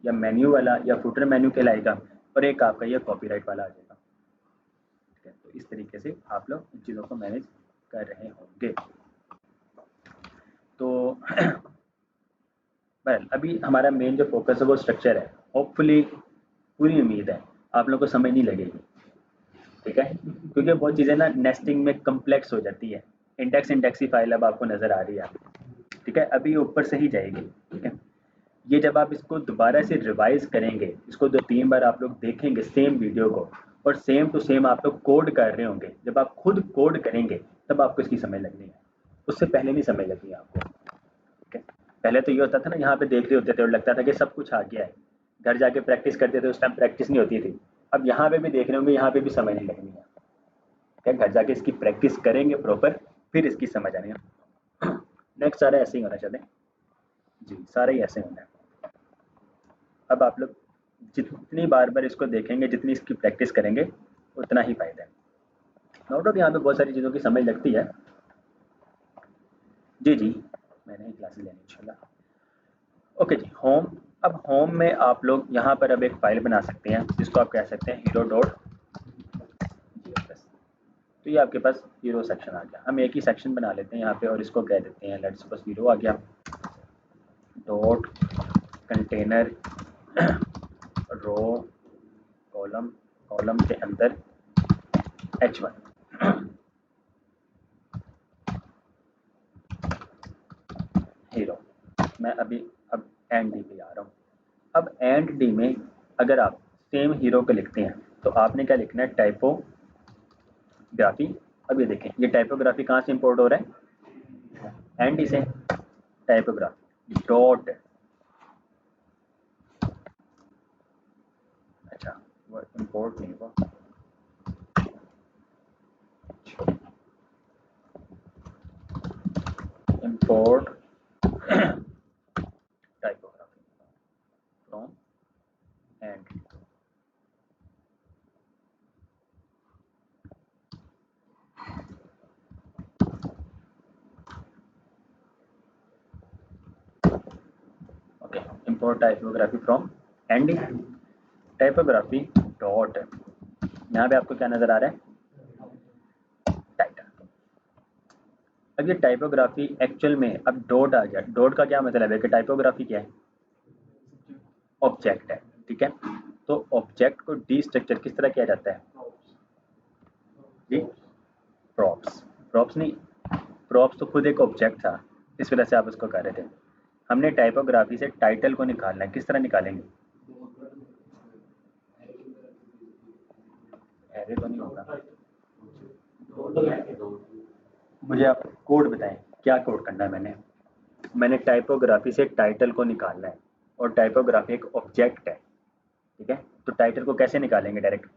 या मेन्यू वाला या फुटर मेन्यू कहलाएगा, और एक आपका ये कॉपीराइट वाला आ जाएगा, ठीक है। तो इस तरीके से आप लोग इन चीज़ों को मैनेज कर रहे होंगे। तो वेल अभी हमारा मेन जो फोकस है वो स्ट्रक्चर है। होपफुली पूरी उम्मीद है आप लोगों को समझ नहीं लगेगी, ठीक है, क्योंकि बहुत चीज़ें ना नेस्टिंग में कम्प्लेक्स हो जाती है। इंडेक्स की फाइल अब आपको नज़र आ रही है, ठीक है, अभी ऊपर से ही जाएगी, ठीक है। ये जब आप इसको दोबारा से रिवाइज करेंगे, इसको 2-3 बार आप लोग देखेंगे सेम वीडियो को, और सेम टू सेम आप लोग कोड कर रहे होंगे, जब आप खुद कोड करेंगे तब आपको इसकी समझ लगनी है। उससे पहले नहीं समझ लगती आपको, ठीक है। पहले तो ये होता था ना, यहाँ पे देख रहे होते थे और लगता था कि सब कुछ आ गया है, घर जाके प्रैक्टिस करते थे, उस टाइम प्रैक्टिस नहीं होती थी। अब यहाँ पे भी देख रहे होंगे, यहाँ पे भी समझने लगनी है, क्या घर जाके इसकी प्रैक्टिस करेंगे प्रॉपर, फिर इसकी समझ आनी है। नेक्स्ट सारा ऐसे ही होना चाहिए जी, सारे ही ऐसे होना है। अब आप लोग जितनी बार बार इसको देखेंगे, जितनी इसकी प्रैक्टिस करेंगे, उतना ही फायदा है। नो डाउट यहाँ पे बहुत सारी चीज़ों की समझ लगती है। जी जी, मैंने ही क्लासेस लेनी इंशाल्लाह। ओके जी, होम। अब होम में आप लोग यहाँ पर अब एक फाइल बना सकते हैं, जिसको आप कह सकते हैं हीरो डॉट जीएस। तो ये आपके पास हीरो सेक्शन आ गया। हम एक ही सेक्शन बना लेते हैं यहाँ पे और इसको कह देते हैं लेट्स सपोज हीरो आ गया dot container row column, column के अंदर h1 हीरो। मैं अभी अब एंड डी पे आ रहा हूँ। अब एंड डी में अगर आप सेम हीरो को लिखते हैं तो आपने क्या लिखना है, टाइपोग्राफी। अब ये देखें, ये टाइपोग्राफी कहाँ से इंपोर्ट हो रहा है, एंड डी से। टाइपोग्राफी डॉट, अच्छा वो इंपोर्ट नहीं हुआ, import typography from and. Okay, import typography from and typography dot, यहाँ पे आपको क्या नजर आ रहा है, टाइटल। अब ये टाइपोग्राफी एक्चुअल में अब डॉट आ गया। डॉट का क्या मतलब है कि टाइपोग्राफी क्या है, ऑब्जेक्ट है, ठीक है। तो ऑब्जेक्ट को डी स्ट्रक्चर किस तरह किया जाता है जी, प्रॉप्स। प्रॉप्स नहीं, प्रॉप्स तो खुद एक ऑब्जेक्ट था, इस वजह से आप उसको कर रहे थे। हमने टाइपोग्राफी से टाइटल को निकालना है, किस तरह निकालेंगे, ऐरे तो नहीं होगा। मुझे आप कोड बताएं, क्या कोड करना है। मैंने टाइपोग्राफी से टाइटल को निकालना है और टाइपोग्राफी एक ऑब्जेक्ट है, ठीक है। तो टाइटल को कैसे निकालेंगे डायरेक्ट,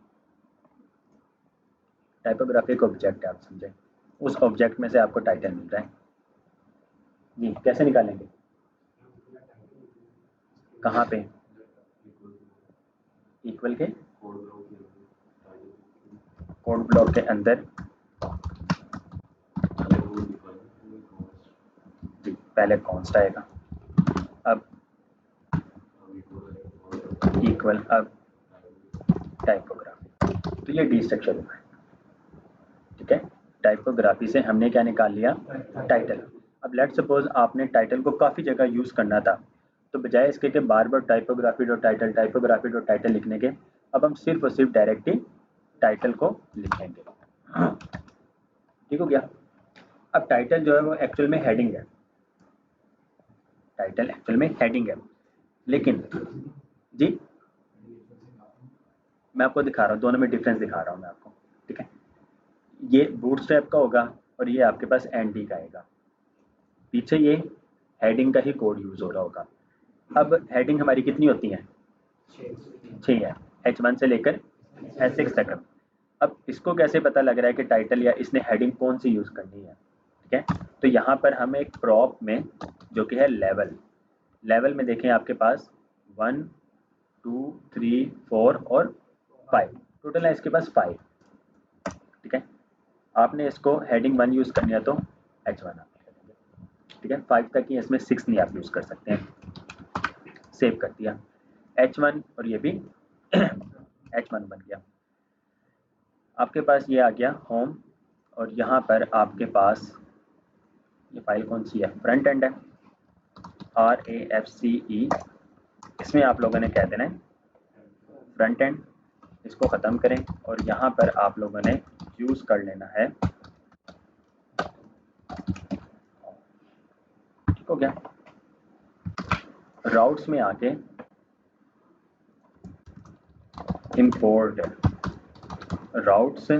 टाइपोग्राफी एक ऑब्जेक्ट है, आप समझे, उस ऑब्जेक्ट में से आपको टाइटल मिल रहा है जी, कैसे निकालेंगे, कहाँ पे, इक्वल के कोड ब्लॉक के अंदर जी, पहले कॉन्स्ट आएगा, अब इक्वल, अब टाइपोग्राफी। तो ये डी स्ट्रक्चर हुआ है, ठीक है। टाइपोग्राफी से हमने क्या निकाल लिया, टाइटल। अब लेट्स सपोज आपने टाइटल को काफ़ी जगह यूज़ करना था, तो बजाय इसके कि बार बार typography dot title, typography dot title लिखने के, अब हम सिर्फ और सिर्फ डायरेक्ट ही टाइटल को लिखेंगे, ठीक हो गया। अब टाइटल जो है वो एक्चुअल में हेडिंग है, टाइटल एक्चुअल में हेडिंग है, लेकिन जी मैं आपको दिखा रहा हूँ, दोनों में डिफरेंस दिखा रहा हूँ मैं आपको, ठीक है। ये बूटस्ट्रैप का होगा और ये आपके पास एनडी का आएगा, पीछे ये हेडिंग का ही कोड यूज़ हो रहा होगा। अब हेडिंग हमारी कितनी होती है, 6 है, H1 से लेकर H6 तक। अब इसको कैसे पता लग रहा है कि टाइटल या इसने हेडिंग कौन सी यूज़ करनी है, ठीक है। तो यहाँ पर हम एक प्रॉप में जो कि है लेवल, लेवल में देखें आपके पास 1 2 3 4 और 5 टोटल है इसके पास 5, ठीक है। आपने इसको हेडिंग 1 यूज़ करनी है तो H1 आप करेंगे, ठीक है। 5 तक ही, इसमें 6 नहीं आप यूज़ कर सकते हैं। सेव कर दिया H1 और ये भी H1 बन गया। आपके पास ये आ गया होम और यहाँ पर आपके पास ये फाइल कौन सी है, फ्रंट एंड है, RAFCE। इसमें आप लोगों ने कह देना है फ्रंट एंड, इसको ख़त्म करें और यहाँ पर आप लोगों ने यूज़ कर लेना है, ठीक हो गया। राउट्स में आके इंपोर्ट राउट्स,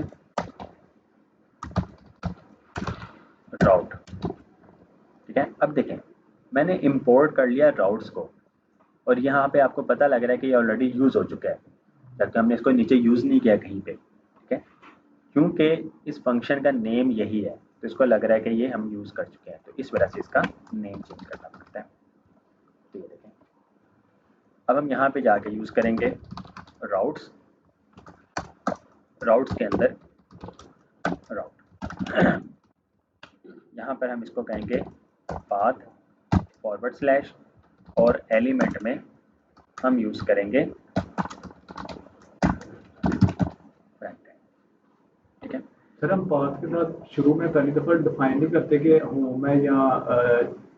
राउट अब देखें, मैंने इंपोर्ट कर लिया राउट्स को, और यहाँ पे आपको पता लग रहा है कि ये ऑलरेडी यूज़ हो चुका है, जबकि हमने इसको नीचे यूज़ नहीं किया कहीं पे, ठीक है, क्योंकि इस फंक्शन का नेम यही है, तो इसको लग रहा है कि ये हम यूज़ कर चुके हैं, तो इस वजह से इसका नेम चेंज करना पड़ता है। तो ये देखें, अब हम यहाँ पे जाके यूज़ करेंगे राउट्स, राउट्स के अंदर राउट, यहाँ पर हम इसको कहेंगे पाथ फॉरवर्ड स्लैश, और एलिमेंट में हम यूज़ करेंगे फ्रंट एंड, ठीक है। सर हम पाथ के साथ शुरू में पहली दफा डिफाइन नहीं करते कि होम है या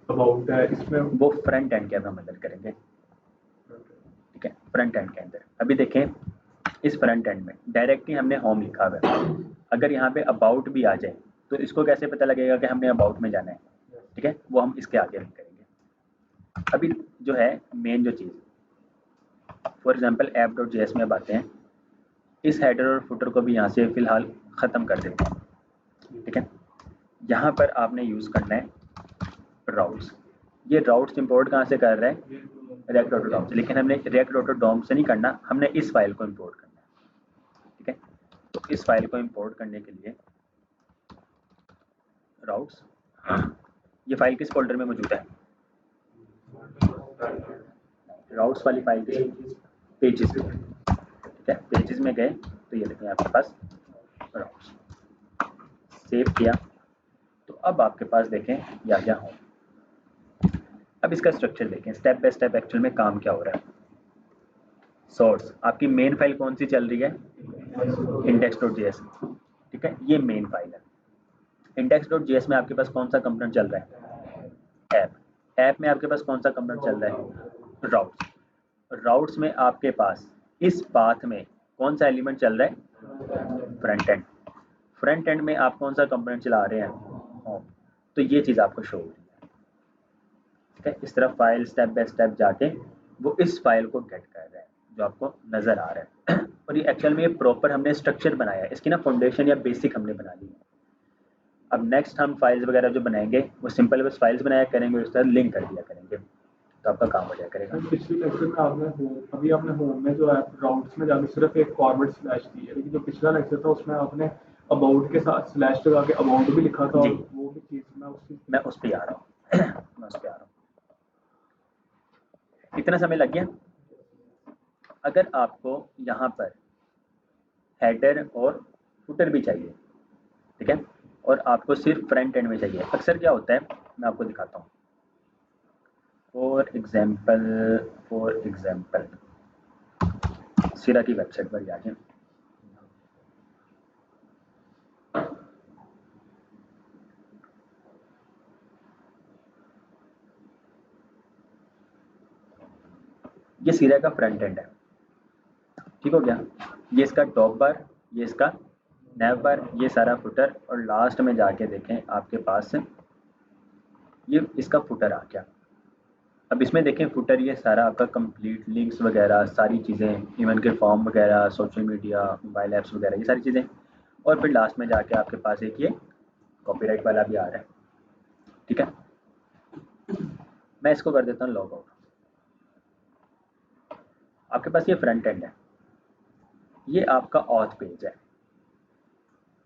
अबाउट है, इसमें वो फ्रंट एंड के अंदर हम अंदर करेंगे, ठीक है, फ्रंट एंड के अंदर। अभी देखें, इस फ्रंट एंड में डायरेक्टली हमने होम लिखा हुआ है, अगर यहाँ पे अबाउट भी आ जाए तो इसको कैसे पता लगेगा कि हमने अबाउट में जाना है, ठीक है, वो हम इसके आगे नहीं करेंगे। अभी जो है मेन जो चीज़, फॉर एग्जांपल app.js में अब आते हैं, इस हेडर और फुटर को भी यहाँ से फिलहाल ख़त्म कर देते हैं, ठीक है। यहाँ पर आपने यूज़ करना है राउट्स। ये राउट्स इंपोर्ट कहाँ से कर रहा है, react.dom से, लेकिन हमने react.dom से नहीं करना, हमने इस फाइल को इंपोर्ट करना है, ठीक है। तो इस फाइल को इंपोर्ट करने के लिए राउट्स, ये फाइल किस फोल्डर में मौजूद है, राउट्स वाली फाइल किस, पेजेस में, ठीक है, पेजेस में गए तो ये देखें आपके पास राउट्स, सेव किया, तो अब आपके पास देखें ये आ गया होम। अब इसका स्ट्रक्चर देखें, स्टेप बाय स्टेप एक्चुअल में काम क्या हो रहा है। सोर्स, आपकी मेन फाइल कौन सी चल रही है, index.js, ठीक है, ये मेन फाइल है। index.js में आपके पास कौन सा कंपोनेंट चल रहा है, ऐप, ऐप में आपके पास कौन सा कंपोनेंट चल रहा है, राउट्स, राउट्स में आपके पास इस पाथ में कौन सा एलिमेंट चल रहा है, फ्रंट एंड, फ्रंट एंड में आप कौन सा कंपोनेंट चला रहे हैं, होम। तो ये चीज़ आपको शो हो रही है, ठीक है। इस तरह फाइल स्टेप बाय स्टेप जाके वो इस फाइल को गेट कर रहा है जो आपको नज़र आ रहा है। और ये एक्चुअल में ये प्रॉपर हमने स्ट्रक्चर बनाया है, इसकी ना फाउंडेशन या बेसिक हमने बना ली है। अब नेक्स्ट हम फाइल्स वगैरह जो बनाएंगे वो सिंपल बस फाइल्स बनाया करेंगे, उस तरह लिंक कर दिया करेंगे, तो आपका काम हो जाया करेगा। पिछले लेक्चर में आपने अभी आपने होम में जो है राउट्स में जाके सिर्फ एक फॉरवर्ड स्लैश दी है, लेकिन जो पिछला लेक्चर था उसमें आपने अबाउट के साथ स्लैश लगा के अबाउट भी लिखा था, और वो भी चीज़ मैं उस पर आ रहा हूँ मैं उस पर आ रहा हूँ। कितना समय लग गया। अगर आपको यहाँ पर हेडर और फुटर भी चाहिए, ठीक है, और आपको सिर्फ फ्रंट एंड में चाहिए, अक्सर क्या होता है मैं आपको दिखाता हूँ। फॉर एग्जाम्पल सिरा की वेबसाइट पर जाके ये सिरा का फ्रंट एंड है, ठीक हो गया, ये इसका टॉप बार, ये इसका नैव बार, ये सारा फुटर, और लास्ट में जाके देखें आपके पास ये इसका फुटर आ गया। अब इसमें देखें फुटर ये सारा आपका कंप्लीट लिंक्स वगैरह सारी चीज़ें, इवन के फॉर्म वगैरह, सोशल मीडिया, मोबाइल ऐप्स वगैरह, ये सारी चीज़ें, और फिर लास्ट में जाके आपके पास एक ये कॉपीराइट वाला भी आ रहा है, ठीक है। मैं इसको कर देता हूँ लॉग आउट। आपके पास ये फ्रंट एंड है, ये आपका ऑथ पेज है,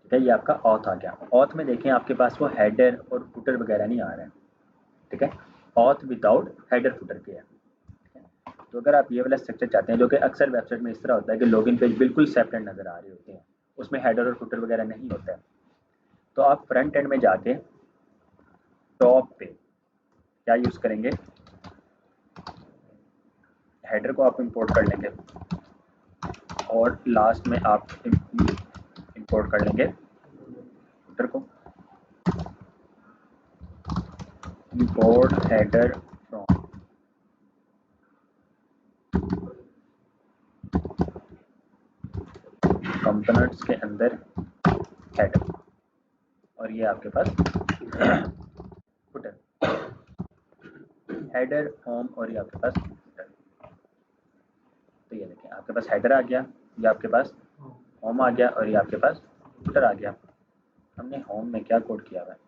ठीक है, ये आपका ऑथ आ गया। ऑथ में देखें आपके पास वो हेडर और फुटर वगैरह नहीं आ रहे हैं, ठीक है, ऑथ विदाउट हेडर फुटर के है। तो अगर आप ये वाला स्ट्रक्चर चाहते हैं, जो कि अक्सर वेबसाइट में इस तरह होता है कि लॉगिन पेज बिल्कुल सेपरेट नज़र आ रहे होते हैं, उसमें हेडर और फुटर वगैरह नहीं होता है, तो आप फ्रंट एंड में जाके टॉप पे क्या यूज़ करेंगे, हेडर को आप इंपोर्ट कर लेंगे, और लास्ट में आप इंपोर्ट कर लेंगे फुटर को, इंपोर्ट हेडर फ्रॉम कंपोनेंट्स के अंदर हेडर, और ये आपके पास फुटर, हेडर होम, और ये आपके पास फुटर। तो ये देखें आपके पास हेडर आ गया, ये आपके पास होम आ गया, और ये आपके पास फुटर आ गया। हमने होम में क्या कोड किया हुआ है,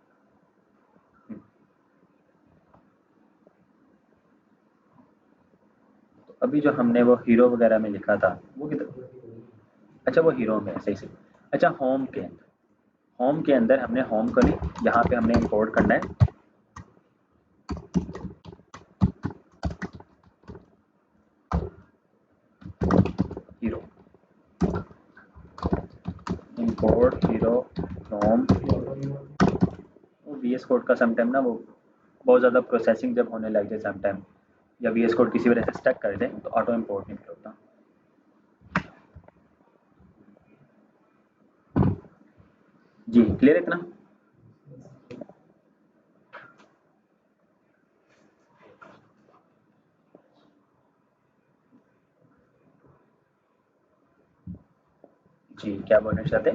तो अभी जो हमने वो हीरो वगैरह में लिखा था वो किधर, अच्छा वो हीरो में है, सही सही। अच्छा होम के अंदर हमने होम को नहीं, यहाँ पे हमने इंपोर्ट करना है हीरो, इंपोर्ट हीरो फ्रॉम। वो VS कोड का समटाइम ना वो बहुत ज़्यादा प्रोसेसिंग जब होने लग जाए समटाइम, या VS कोड किसी वजह से स्टक कर दे तो ऑटो इंपोर्ट नहीं होता। जी क्लियर इतना। जी क्या बोलना चाहते?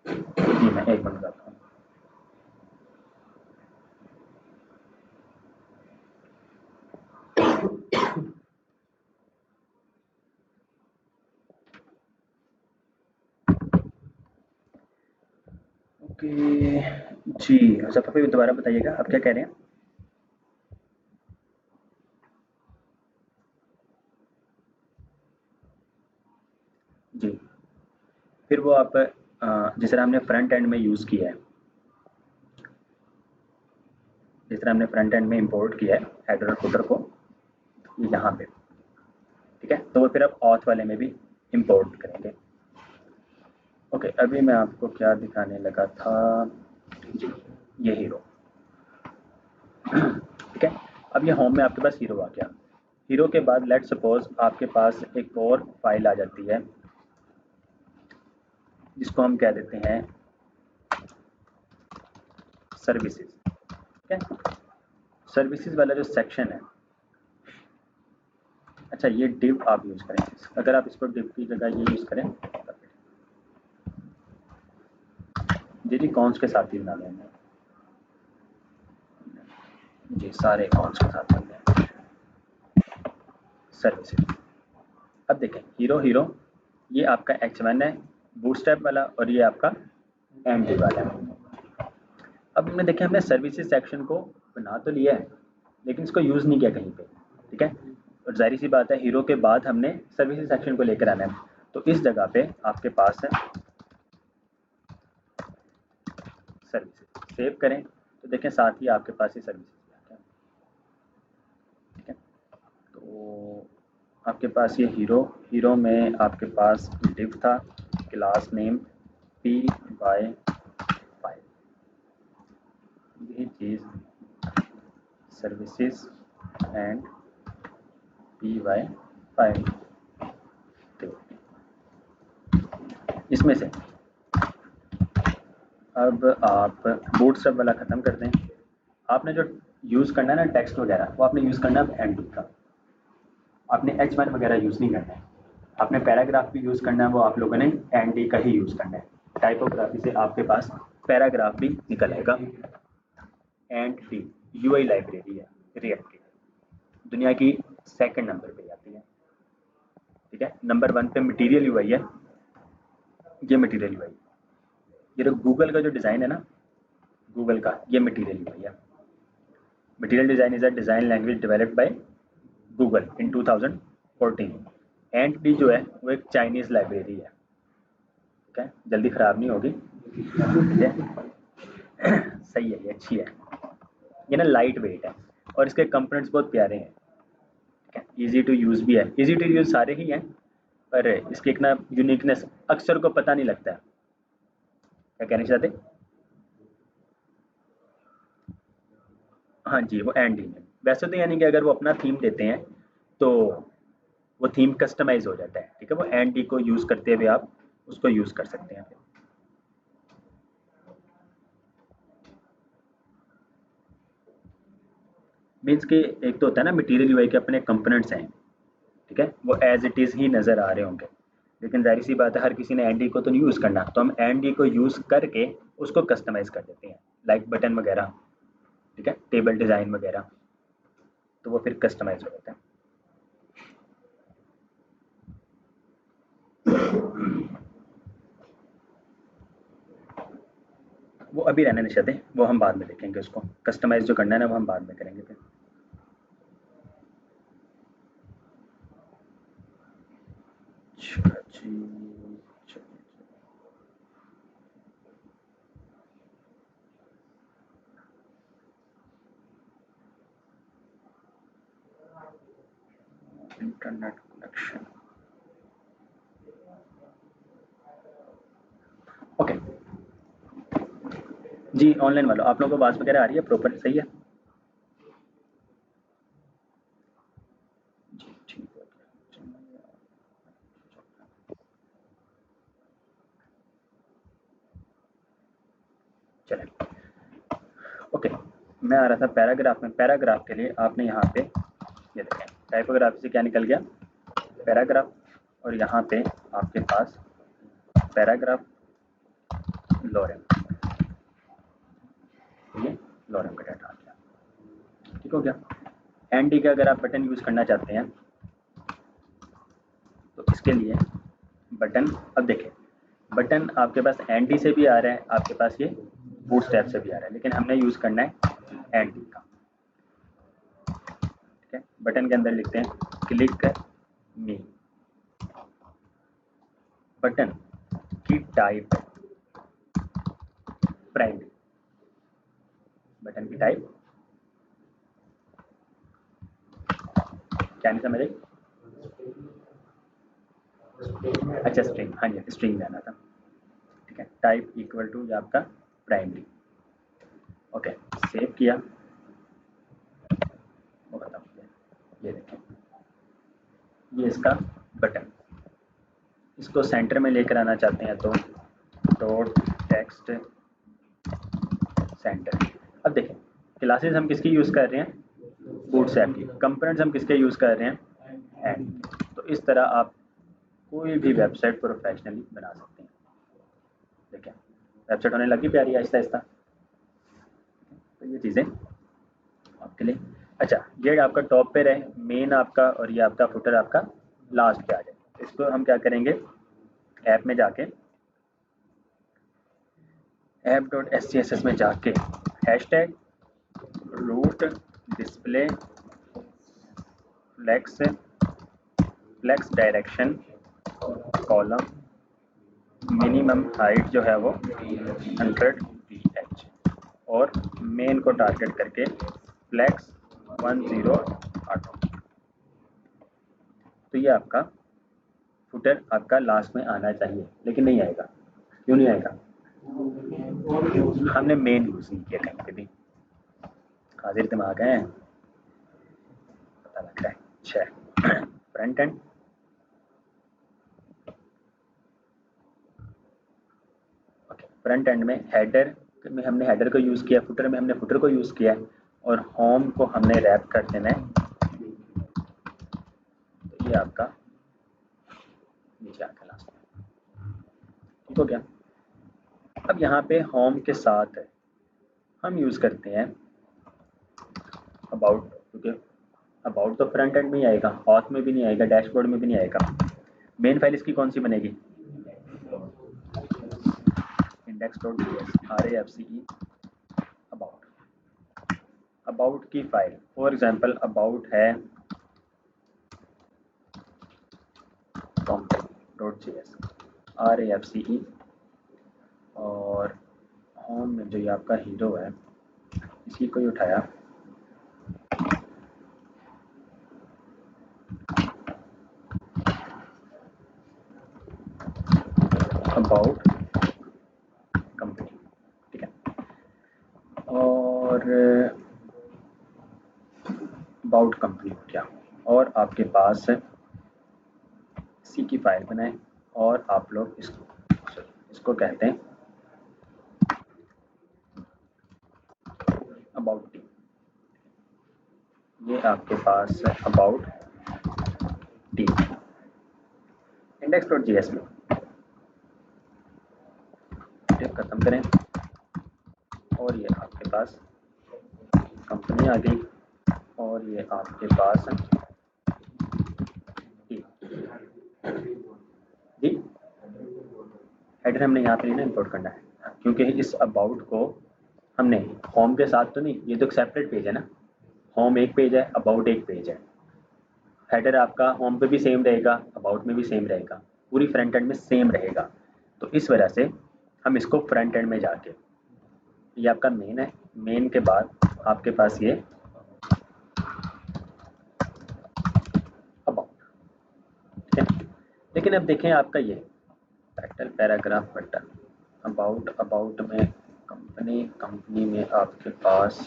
जी मैं एक मिनट बताता हूँ। ओके जी, अच्छा फिर दोबारा बताइएगा आप क्या कह रहे हैं। जी फिर वो आप जिस तरह हमने फ्रंट एंड में यूज़ किया है, जिस तरह हमने फ्रंट एंड में इंपोर्ट किया है हेडर और फुटर को यहाँ पे, ठीक है, तो वो फिर आप ऑथ वाले में भी इंपोर्ट करेंगे। ओके अभी मैं आपको क्या दिखाने लगा था, जी ये हीरो, ठीक है। अब ये होम में आपके पास हीरो आ गया। हीरो के बाद लेट सपोज आपके पास एक और फाइल आ जाती है जिसको हम कह देते हैं सर्विसेज, ठीक है। सर्विसेज वाला जो सेक्शन है, अच्छा ये डिव आप यूज़ करें, अगर आप इसको डिव की जगह ये यूज़ करें, जी कॉन्स के साथ ही बना लेंगे, जी सारे कॉन्स के साथ बन गए सर्विसेज। अब देखें हीरो हीरो ये आपका H1 है बूटस्ट्रैप वाला, और ये आपका एंड वाला है। अब हमने देखें हमने सर्विसेज सेक्शन को बना तो लिया है लेकिन इसको यूज़ नहीं किया कहीं पे, ठीक है। और जाहिर सी बात है हीरो के बाद हमने सर्विसेज सेक्शन को लेकर आना है, तो इस जगह पे आपके पास है सर्विसेज, सेव करें तो देखें साथ ही आपके पास ये सर्विसेज आ गया, ठीक है। तो आपके पास ये हीरो में आपके पास डिव था क्लास नेम py फाइल, यही चीज़ सर्विसेज एंड py फाइल, तो इसमें से अब आप बूटस्ट्रैप वाला ख़त्म कर दें। आपने जो यूज़ करना है ना टेक्स्ट वगैरह वो आपने यूज़ करना है एंड का, आपने H1 वगैरह यूज़ नहीं करना है। आपने पैराग्राफ भी यूज़ करना है वो आप लोगों ने एंड का ही यूज़ करना है। टाइपोग्राफी से आपके पास पैराग्राफ भी निकल आएगा। एंड डी UI लाइब्रेरी है रिएक्ट की, दुनिया की सेकंड नंबर पे आती है, ठीक है। नंबर 1 पे मटेरियल UI है, ये मटेरियल UI, ये जो गूगल का जो डिज़ाइन है ना गूगल का, ये मटेरियल UI है। Material design is a design language developed by Google in 2014। And D जो है वो एक चाइनीज़ लाइब्रेरी है, ठीक है, जल्दी ख़राब नहीं होगी, ठीक है। सही है, ये अच्छी है, ये ना लाइट वेट है और इसके कंपोनेंट्स बहुत प्यारे हैं, ठीक है। ईजी टू यूज़ भी है, ईजी टू यूज़ सारे ही हैं पर इसकी एक ना यूनिकनेस अक्सर को पता नहीं लगता है। क्या कहना चाहते? हाँ जी वो एंड डी में वैसे तो यानी कि अगर वो अपना थीम देते हैं तो वो थीम कस्टमाइज हो जाता है, ठीक है। वो एंड डी को यूज़ करते हुए आप उसको यूज़ कर सकते हैं। मीन्स कि एक तो होता है ना मटेरियल यूआई के अपने कंपोनेंट्स हैं, ठीक है, वो एज इट इज़ ही नज़र आ रहे होंगे, लेकिन जाहिर सी बात है हर किसी ने एनडी को तो नहीं यूज़ करना, तो हम एनडी को यूज़ करके उसको कस्टमाइज़ कर देते हैं, लाइक बटन वगैरह, ठीक है, टेबल डिज़ाइन वगैरह, तो वो फिर कस्टमाइज हो जाता है। वो अभी रहने निशा दें, वो हम बाद में देखेंगे, उसको कस्टमाइज जो करना है ना वो हम बाद में करेंगे फिर। अच्छा जी, इंटरनेट कनेक्शन ओके जी। ऑनलाइन वालों, आप लोगों को आवाज़ वगैरह आ रही है प्रॉपर, सही है जी? ठीक है, चलें ओके। मैं आ रहा था पैराग्राफ में। पैराग्राफ के लिए आपने यहाँ पे ये देखें, टाइपोग्राफी से क्या निकल गया, पैराग्राफ, और यहाँ पे आपके पास पैराग्राफ लॉरेम, ये लॉरेम का डाटा आ गया, ठीक हो गया। एनडी का अगर आप बटन यूज़ करना चाहते हैं तो इसके लिए बटन, अब देखें बटन आपके पास एनडी से भी आ रहा है, आपके पास ये बूटस्ट्रैप से भी आ रहा है, लेकिन हमने यूज़ करना है एनडी का, ठीक है। बटन के अंदर लिखते हैं क्लिक मी, बटन की टाइप प्राइमरी, बटन की टाइप क्या नहीं समझ आई? अच्छा स्ट्रिंग, हाँ जी स्ट्रिंग लेना था, ठीक है। टाइप इक्वल टू ये आपका प्राइमरी, ओके। सेव किया, वो बताऊँ, ये देखें ये इसका बटन, इसको सेंटर में लेकर आना चाहते हैं तो डॉट टेक्स्ट सेंटर। अब देखें क्लासेस हम किसकी यूज़ कर रहे हैं, बूटस्ट्रैप की। कंपोनेंट्स हम किसके यूज़ कर रहे हैं, एंड। तो इस तरह आप कोई भी वेबसाइट प्रोफेशनली बना सकते हैं। देखिए वेबसाइट होने लगी प्यारी आहिस्ता आहिस्ता, तो ये चीज़ें आपके लिए। अच्छा ये आपका टॉप पे रहे मेन आपका, और ये आपका फुटर आपका लास्ट पे आ जाए। इसको हम क्या करेंगे, ऐप में जाके app.scss में जाके hashtag root display flex direction column minimum height जो है वो 100 ph और मेन को टारगेट करके फ्लेक्स 10 ऑटो। तो ये आपका फुटर आपका लास्ट में आना चाहिए, लेकिन नहीं आएगा। क्यों नहीं आएगा, हमने मेन यूज़ नहीं किया कहीं पे भी। हाजिर दिमाग है, पता लग रहा है। अच्छा front end, okay. Front end में हेडर में हमने हेडर को यूज़ किया, फुटर में हमने फुटर को यूज़ किया, और होम को हमने रैप कर देना है। तो ये आपका नीचे आकर लास्ट में, ठीक हो गया। अब यहाँ पे होम के साथ हम यूज़ करते हैं अबाउट, क्योंकि अबाउट तो फ्रंट एंड में ही आएगा, ऑथ में भी नहीं आएगा, डैशबोर्ड में भी नहीं आएगा। मेन फाइल इसकी कौन सी बनेगी, index.js RAFCE अबाउट। अबाउट की फाइल फॉर एग्जांपल अबाउट है company.js RAFCE, और होम में जो ये आपका हीरो है इसी को ही उठाया, अबाउट कंपनी, ठीक है। और अबाउट कंपनी हो गया, और आपके पास इसी की फाइल बनाएं, और आप लोग इसको कहते हैं अबाउट टी। ये आपके पास अबाउट टी index.js में खत्म करें, और ये आपके पास कंपनी आ गई, और ये आपके पास टी जी। हेडर हमने यहाँ पे ना इंपोर्ट करना है, क्योंकि इस अबाउट को हमने होम के साथ तो नहीं, ये तो एक सेपरेट पेज है ना, होम एक पेज है, अबाउट एक पेज है। हेडर आपका होम पे भी सेम रहेगा, अबाउट में भी सेम रहेगा, पूरी फ्रंट एंड में सेम रहेगा। तो इस वजह से हम इसको फ्रंट एंड में जाके, ये आपका मेन है, मेन के बाद आपके पास ये अबाउट, ठीक है। लेकिन अब देखें आपका ये title paragraph button, about, about में कंपनी, कंपनी में आपके पास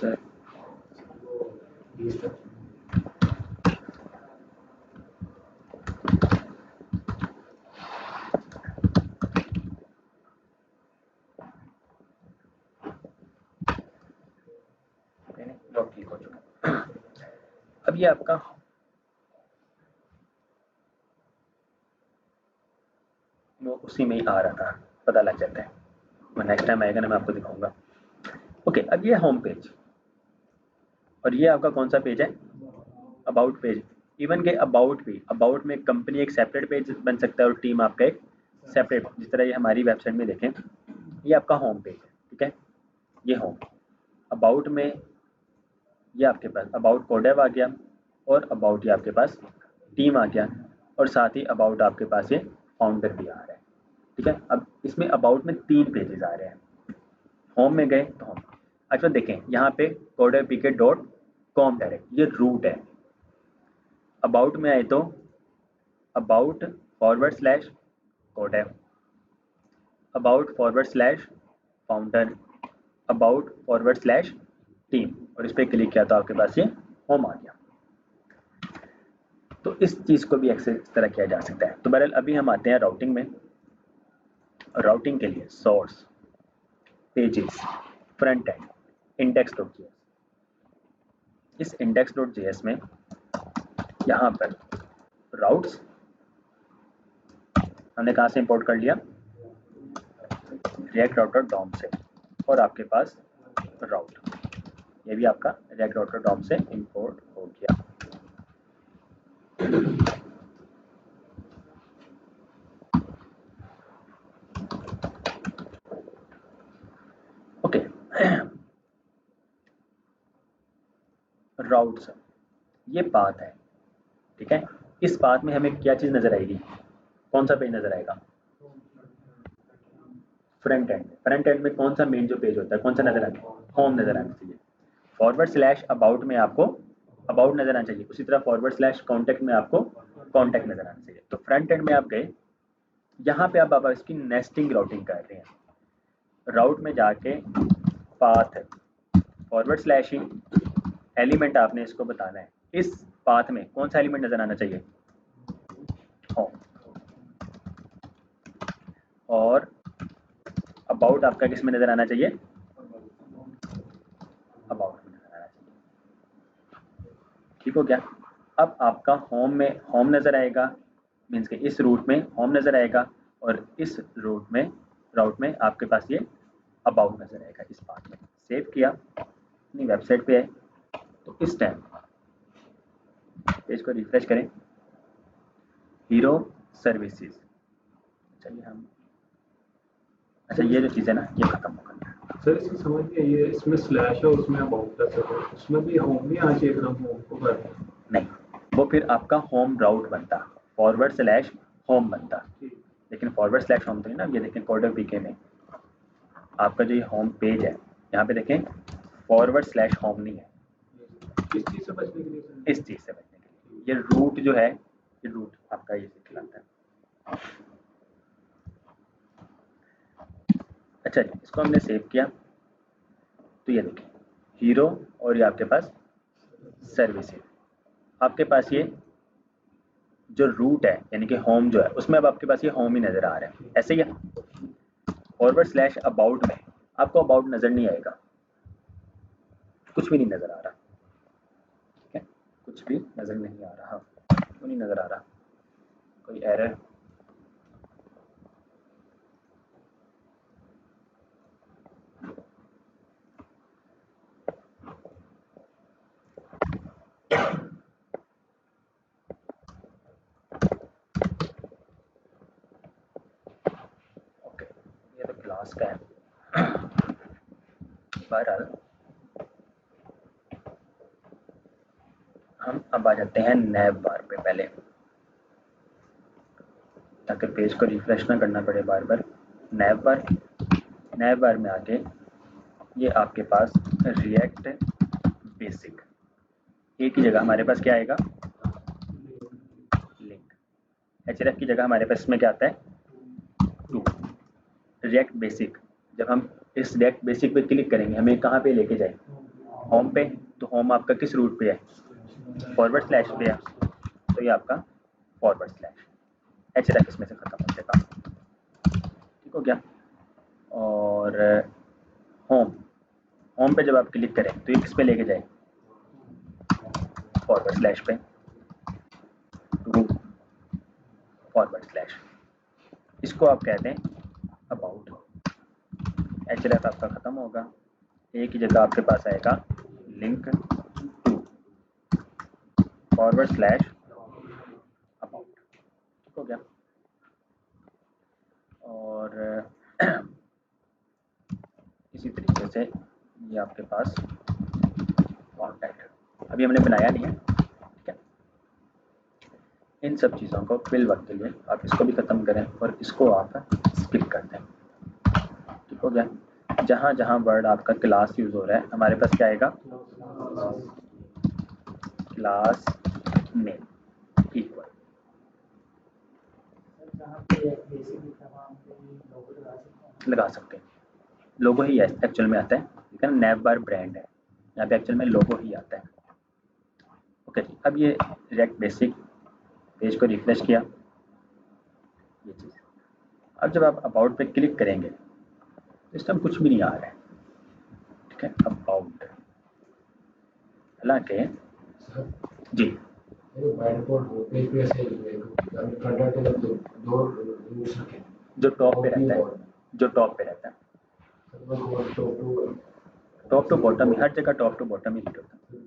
ठीक हो चुका। अब ये आपका वो उसी में ही आ रहा था, पता लग जाता है, वो नेक्स्ट टाइम आएगा ना मैं आपको दिखाऊंगा। ओके, अब ये होम पेज और ये आपका कौन सा पेज है, अबाउट पेज। इवन के अबाउट भी, अबाउट में कंपनी एक सेपरेट पेज बन सकता है और टीम आपका एक सेपरेट, जिस तरह ये हमारी वेबसाइट में देखें, ये आपका होम पेज है, ठीक है, ये होम। अबाउट में ये आपके पास अबाउट कोडेव आ गया और अबाउट ये आपके पास टीम आ गया और साथ ही अबाउट आपके पास ये फाउंडर भी आ रहा है, ठीक है। अब इसमें अबाउट में 3 पेजेस आ रहे हैं। होम में गए तो होम, अच्छा देखें यहाँ पे codev.pk.com डायरेक्ट, ये रूट है। अबाउट में आए तो about / codev, about / founder, about / team, और इस पर क्लिक किया तो आपके पास ये होम आ गया। तो इस चीज़ को भी एक्सेस इस तरह किया जा सकता है। तो बहरहाल अभी हम आते हैं राउटिंग में। राउटिंग के लिए source, pages, front end, index.js। इस index.js में यहाँ पर राउट्स हमने कहाँ से इंपोर्ट कर लिया, react router DOM से, और आपके पास राउट, ये भी आपका react router DOM से इंपोर्ट हो गया। ओके, राउट्स, ये पाथ है, ठीक है। इस पाथ में हमें क्या चीज़ नज़र आएगी, कौन सा पेज नज़र आएगा, फ्रंट एंड। फ्रंट एंड में कौन सा मेन जो पेज होता है, कौन सा नज़र आता है, होम नज़र आना चाहिए। / अबाउट में आपको अबाउट नज़र आना चाहिए, उसी तरह / कॉन्टैक्ट में आपको कॉन्टैक्ट नज़र आना चाहिए। तो फ्रंट एंड में आप गए, यहाँ पे आप इसकी नेस्टिंग राउटिंग कर रहे हैं। राउट में जाके पाथ / ही एलिमेंट आपने इसको बताना है, इस पाथ में कौन सा एलिमेंट नज़र आना चाहिए, होम। और अबाउट आपका किस में नज़र आना चाहिए, अबाउट में नज़र आना चाहिए, ठीक हो गया। अब आपका होम में होम नज़र आएगा, मीन्स के इस रूट में होम नज़र आएगा, और इस राउट में आपके पास ये अबाउट नज़र आएगा। इस पाथ में सेव किया, अपनी वेबसाइट पे है, तो इस टाइम पेज को रिफ्रेश करें, हीरो सर्विसेज, चलिए हम, अच्छा ये जो चीज़ है ना ये खत्म हो गई। सर इसकी समझ नहीं आई, ये इसमें स्लैश है उसमें अबाउट है, सर उसमें भी होम नहीं आना चाहिए, अगर हम होम को कर नहीं, वो फिर आपका होम राउट बनता, / होम बनता, लेकिन / होम तो नहीं ना। ये देखें कोडेव पीके में आपका जो ये होम पेज है, यहाँ पे देखें / होम नहीं है, इस चीज़ से बचने के लिए सर। इस चीज़ से बचने के लिए। ये रूट जो है, ये रूट आपका ये दिखलाता है। अच्छा जी, इसको हमने सेव किया, तो ये देखें हीरो, और ये आपके पास सर्विसेज, आपके पास ये जो रूट है यानी कि होम जो है, उसमें अब आपके पास ये होम ही नज़र आ रहा है। ऐसे ही / अबाउट में आपको अबाउट नज़र नहीं आएगा, कुछ भी नहीं नज़र आ रहा, ठीक है, कुछ भी नज़र नहीं आ रहा। क्यों नहीं नज़र आ रहा, कोई एरर, ओके, ये तो क्लास का है। बहरहाल हम अब आ जाते हैं नैव बार पे पहले, ताकि पेज को रिफ्रेश ना करना पड़े बार बार। नैव बार में आके ये आपके पास रिएक्ट बेसिक, एक ही जगह हमारे पास क्या आएगा, लिंक। href की जगह हमारे पास इसमें क्या आता है, टू। रिएक्ट बेसिक, जब हम इस रिएक्ट बेसिक पे क्लिक करेंगे हमें कहाँ पे लेके जाए, होम पे। तो होम आपका किस रूट पे है, फॉरवर्ड स्लैश पे है, तो ये आपका फॉरवर्ड स्लैश। href इसमें से खत्म हो जाएगा, ठीक हो गया। और होम पे जब आप क्लिक करें तो ये किस पे लेके जाए, फॉरवर्ड स्लैश पे, टू फॉरवर्ड स्लैश। इसको आप कहते हैं अबाउट। href आपका खत्म होगा, एक ही जगह आपके पास आएगा link to forward slash about, ठीक हो गया। और इसी तरीके से ये आपके पास कॉन्टैक्ट, अभी हमने बनाया नहीं है, ठीक है। इन सब चीज़ों को फिल वक्त के लिए आप इसको भी ख़त्म करें और इसको आप स्किप कर दें, ठीक हो गया। जहाँ जहाँ वर्ड आपका क्लास यूज़ हो रहा है हमारे पास क्या आएगा, क्लास नेम इक्वल। लगा सकते हैं, लोगो ही एक्चुअल में आता है, ठीक है ना। नैव बार ब्रांड है, यहाँ पे एक्चुअल में लोगो ही आता है। ओके, अब ये रिएक्ट बेसिक पेज को रिफ्रेश किया, ये चीज़। अब जब आप अबाउट पे क्लिक करेंगे तो इस टाइम कुछ भी नहीं आ रहा है, ठीक है। अबाउट, हालांकि जी जो टॉप पे रहता है, जो टॉप पे रहता है, टॉप टू बॉटम, हर जगह टॉप टू बॉटम ही रीड होता है।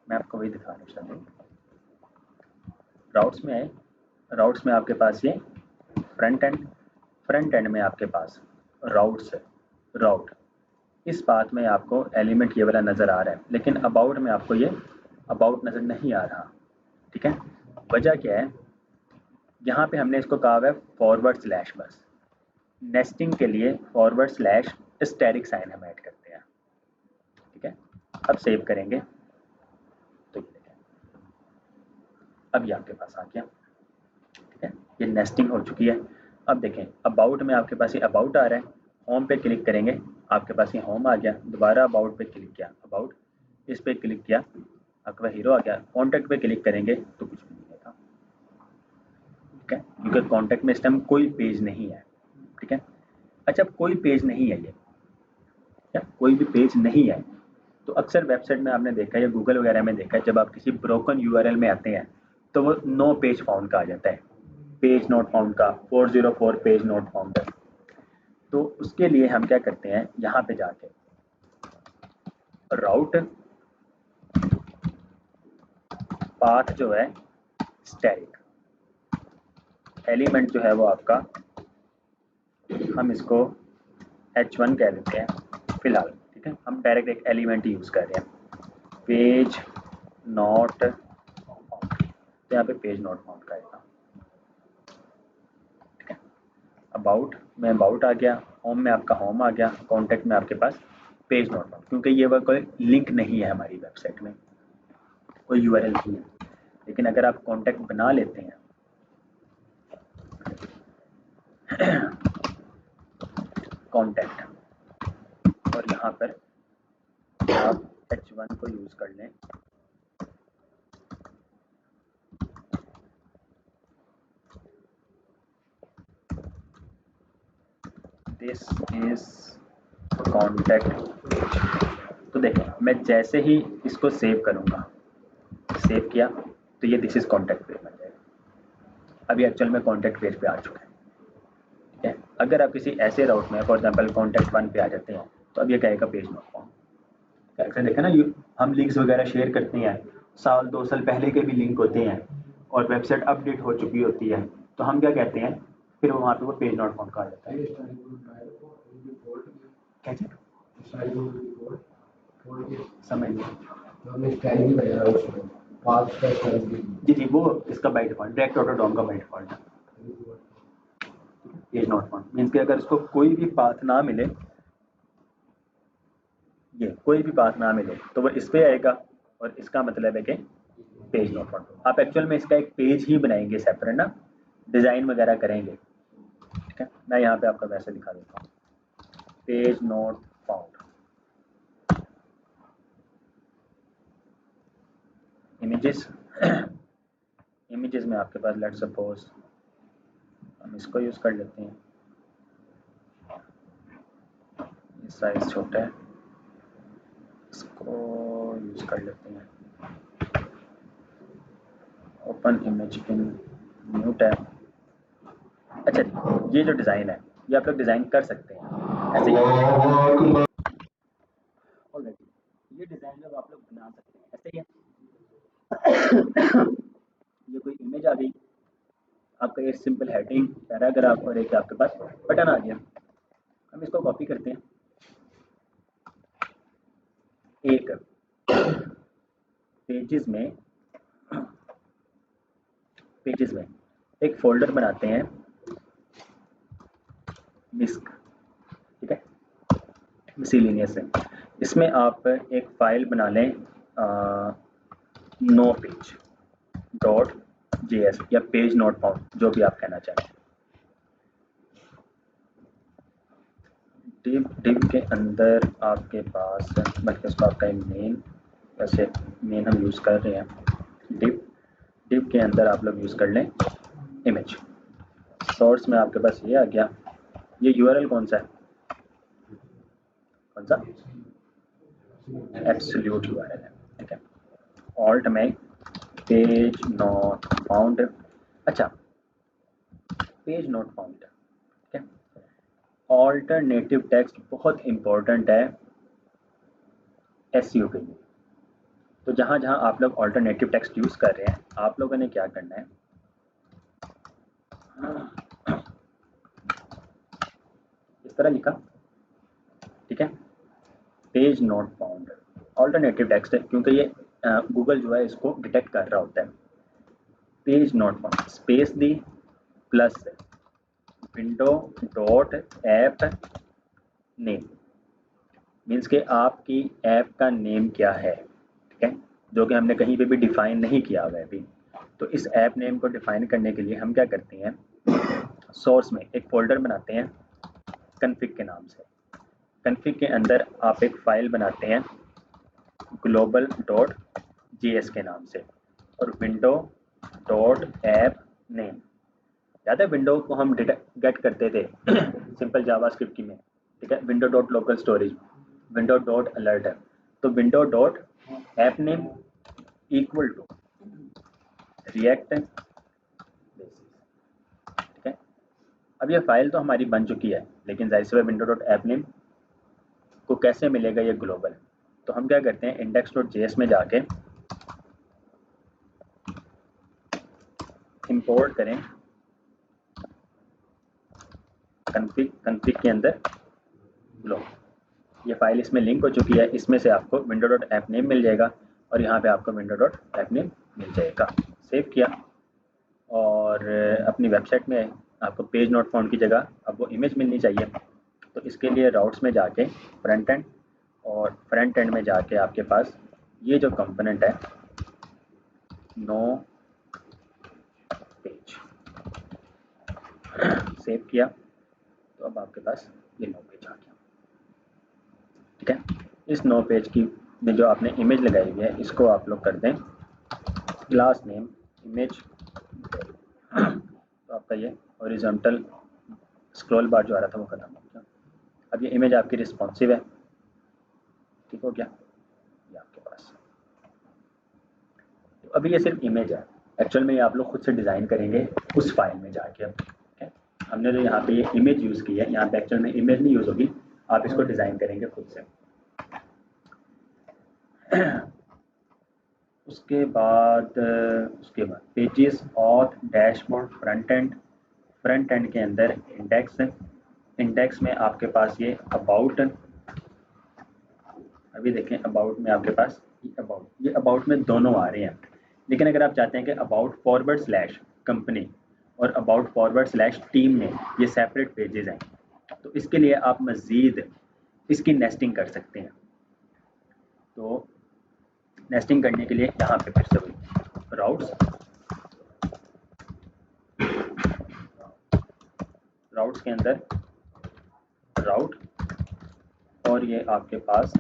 मैं आपको वही दिखा रहा हूँ। राउट्स में आए, राउट्स में आपके पास ये फ्रंट एंड में आपके पास राउट्स है, राउट। इस बात में आपको एलिमेंट ये वाला नज़र आ रहा है, लेकिन अबाउट में आपको ये अबाउट नज़र नहीं आ रहा, ठीक है। वजह क्या है, यहाँ पे हमने इसको कहा हुआ है फॉरवर्ड स्लैश। बस नेस्टिंग के लिए फॉरवर्ड स्लैश स्टैटिक साइन हम ऐड करते हैं, ठीक है। अब सेव करेंगे तो ये देखें, अब ये आपके पास आ गया, ठीक है। ये नेस्टिंग हो चुकी है। अब देखें अबाउट में आपके पास ये अबाउट आ रहा है, होम पे क्लिक करेंगे आपके पास ये होम आ गया, दोबारा अबाउट पे क्लिक किया, अबाउट, इस पे क्लिक किया आपका हीरो आ गया, कॉन्टैक्ट पे क्लिक करेंगे तो कुछ भी नहीं आएगा, ठीक है, क्योंकि कॉन्टैक्ट में इस टाइम कोई पेज नहीं है, ठीक है। अच्छा, कोई पेज नहीं है, ये क्या कोई भी पेज नहीं है, तो अक्सर वेबसाइट में आपने देखा है या गूगल वगैरह में देखा है, जब आप किसी ब्रोकन यूआरएल में आते हैं तो वो नो पेज फाउंड का आ जाता है, पेज नॉट फाउंड का, 404 पेज नॉट फाउंड है। तो उसके लिए हम क्या करते हैं, यहाँ पे जाके राउट पाथ जो है स्टैटिक, एलिमेंट जो है वो आपका, हम इसको h1 कह देते हैं फिलहाल, ठीक है। हम डायरेक्ट एक एलिमेंट यूज़ कर रहे हैं, पेज नॉट फाउंड, तो यहाँ पे पेज नॉट फाउंड का आएगा, ठीक है। अबाउट में अबाउट आ गया, होम में आपका होम आ गया, कॉन्टैक्ट में आपके पास पेज नॉट फाउंड, क्योंकि ये वह कोई लिंक नहीं है हमारी वेबसाइट में, कोई यूआरएल नहीं है। लेकिन अगर आप कॉन्टैक्ट बना लेते हैं कॉन्टैक्ट, और यहाँ पर आप h1 को यूज़ कर लें, दिस इज कॉन्टैक्ट, तो देखें मैं जैसे ही इसको सेव करूँगा, सेव किया तो ये दिस इज कॉन्टैक्ट पेज बन जाएगा। अभी एक्चुअल में कॉन्टैक्ट पेज पे आ चुका है, ठीक है। अगर आप किसी ऐसे राउट में फॉर एग्जांपल कॉन्टैक्ट 1 पे आ जाते हैं तो अब ये कहेगा पेज नॉट फाउंड। अक्सर देखें ना, हम लिंक्स वगैरह शेयर करते हैं, साल 2 साल पहले के भी लिंक होते हैं और वेबसाइट अपडेट हो चुकी होती है, तो हम क्या कहते हैं, फिर वहाँ पे वो पेज नॉट फाउंड का आ जाता है। क्या जी साइड में रिपोर्ट थोड़ी सी समझ लिया हमने स्टाइल भी बनाया उसमें पांच स्टाइल करेंगे जी वो इसका by default direct auto DOM का बाई डिफॉल्ट है। पेज नॉट फाउंड मीन्स कि अगर इसको कोई भी पाथ ना मिले, ये कोई भी पाथ ना मिले तो वो इस पे आएगा और इसका मतलब है कि पेज नॉट फाउंड। आप एक्चुअल में इसका एक पेज ही बनाएंगे सेपरेट ना, डिज़ाइन वगैरह करेंगे, ठीक है। मैं यहाँ पे आपको वैसे दिखा देता हूँ, page not found images. Images में आपके पास लेट्स सपोज हम इसको यूज़ कर लेते हैं, ये साइज छोटा है, इसको यूज़ कर लेते हैं। Open image in new tab. अच्छा जी, ये जो डिज़ाइन है ये आप लोग डिज़ाइन कर सकते हैं ऐसे ही। ऑलराइट, ये डिज़ाइन जब आप लोग बना सकते हैं ऐसे ही है। ये कोई इमेज आ गई, आपका ये सिंपल हेडिंग पैराग्राफ और एक आपके पास बटन आ गया। हम इसको कॉपी करते हैं, एक पेजेस में एक फोल्डर बनाते हैं डिस्क, ठीक है, मिसलेनियस है। इसमें आप एक फाइल बना लें नो पेज डॉट जेएस या पेज नॉट फाउंड, जो भी आप कहना चाहें। डिव के अंदर आपके पास बल्कि उसको आपका मेन, वैसे मेन हम यूज़ कर रहे हैं डिव के अंदर आप लोग यूज़ कर लें इमेज। सोर्स में आपके पास ये आ गया, ये यूआरएल कौन सा है, कौन सा, एब्सोल्यूट यूआरएल है, ठीक है। ऑल्ट में पेज नॉट फाउंड, अच्छा पेज नॉट फाउंड, ठीक है। ऑल्टरनेटिव टेक्स्ट बहुत इंपॉर्टेंट है एसईओ के लिए। तो जहाँ जहाँ आप लोग ऑल्टरनेटिव टेक्स्ट यूज़ कर रहे हैं, आप लोगों ने क्या करना है, इस तरह लिखा, ठीक है, page not found alternative text है, क्योंकि ये गूगल जो है इसको डिटेक्ट कर रहा होता है। Page not found space the plus window dot app name, means के आपकी ऐप का नेम क्या है, ठीक है, जो कि हमने कहीं पे भी डिफाइन नहीं किया हुआ है अभी। तो इस ऐप नेम को डिफाइन करने के लिए हम क्या करते हैं, सोर्स में एक फोल्डर बनाते हैं कन्फिग के नाम से। कन्फिग के अंदर आप एक फाइल बनाते हैं ग्लोबल डॉट जेएस के नाम से और विंडो डॉट ऐप नेम। याद है विंडो को हम गेट करते थे सिंपल जावास्क्रिप्ट की में, ठीक है, window dot local storage, window dot alert है, तो window dot app name equal to React basis, ठीक है। अब ये फाइल तो हमारी बन चुकी है, लेकिन जाहिर सी विंडो डॉट ऐप नेम को कैसे मिलेगा ये ग्लोबल। तो हम क्या करते हैं, इंडेक्स डॉट जेएस में जाके इंपोर्ट करें कन्फिग के अंदर ग्लोबल। ये फाइल इसमें लिंक हो चुकी है, इसमें से आपको विंडो डॉट ऐप नेम मिल जाएगा और यहाँ पे आपको विंडो डॉट ऐप नेम मिल जाएगा। सेव किया और अपनी वेबसाइट में आपको पेज नॉट फाउंड की जगह अब वो इमेज मिलनी चाहिए। तो इसके लिए राउट्स में जाके फ्रंट एंड, और फ्रंट एंड में जाके आपके पास ये जो कंपोनेंट है नो पेज, सेव किया तो अब आपके पास ये नो पेज आ गया, ठीक है। इस नो पेज की में जो आपने इमेज लगाई हुई है इसको आप लोग कर दें क्लास नेम इमेज। तो आपका ये हॉरिजॉन्टल स्क्रॉल बार जो आ रहा था वो खत्म हो गया। अब ये इमेज आपकी रिस्पॉन्सिव है, ठीक हो गया ये आपके पास। तो अभी ये सिर्फ इमेज है, एक्चुअल में ये आप लोग खुद से डिज़ाइन करेंगे उस फाइल में जाके। अब हमने जो यहाँ पे ये इमेज यूज़ की है, यहाँ पे एक्चुअल में इमेज नहीं यूज़ होगी, आप इसको डिज़ाइन करेंगे खुद से। उसके बाद pages auth dashboard front end के अंदर इंडेक्स है। इंडेक्स में आपके पास ये अबाउट अभी देखें अबाउट में आपके पास ये अबाउट में दोनों आ रहे हैं, लेकिन अगर आप चाहते हैं कि अबाउट फॉरवर्ड स्लैश कंपनी और अबाउट फॉरवर्ड स्लैश टीम में ये सेपरेट पेजेस हैं, तो इसके लिए आप मज़ीद इसकी नेस्टिंग कर सकते हैं। तो नेस्टिंग करने के लिए यहाँ पे फिर से वही राउट्स के अंदर राउट और ये आपके पास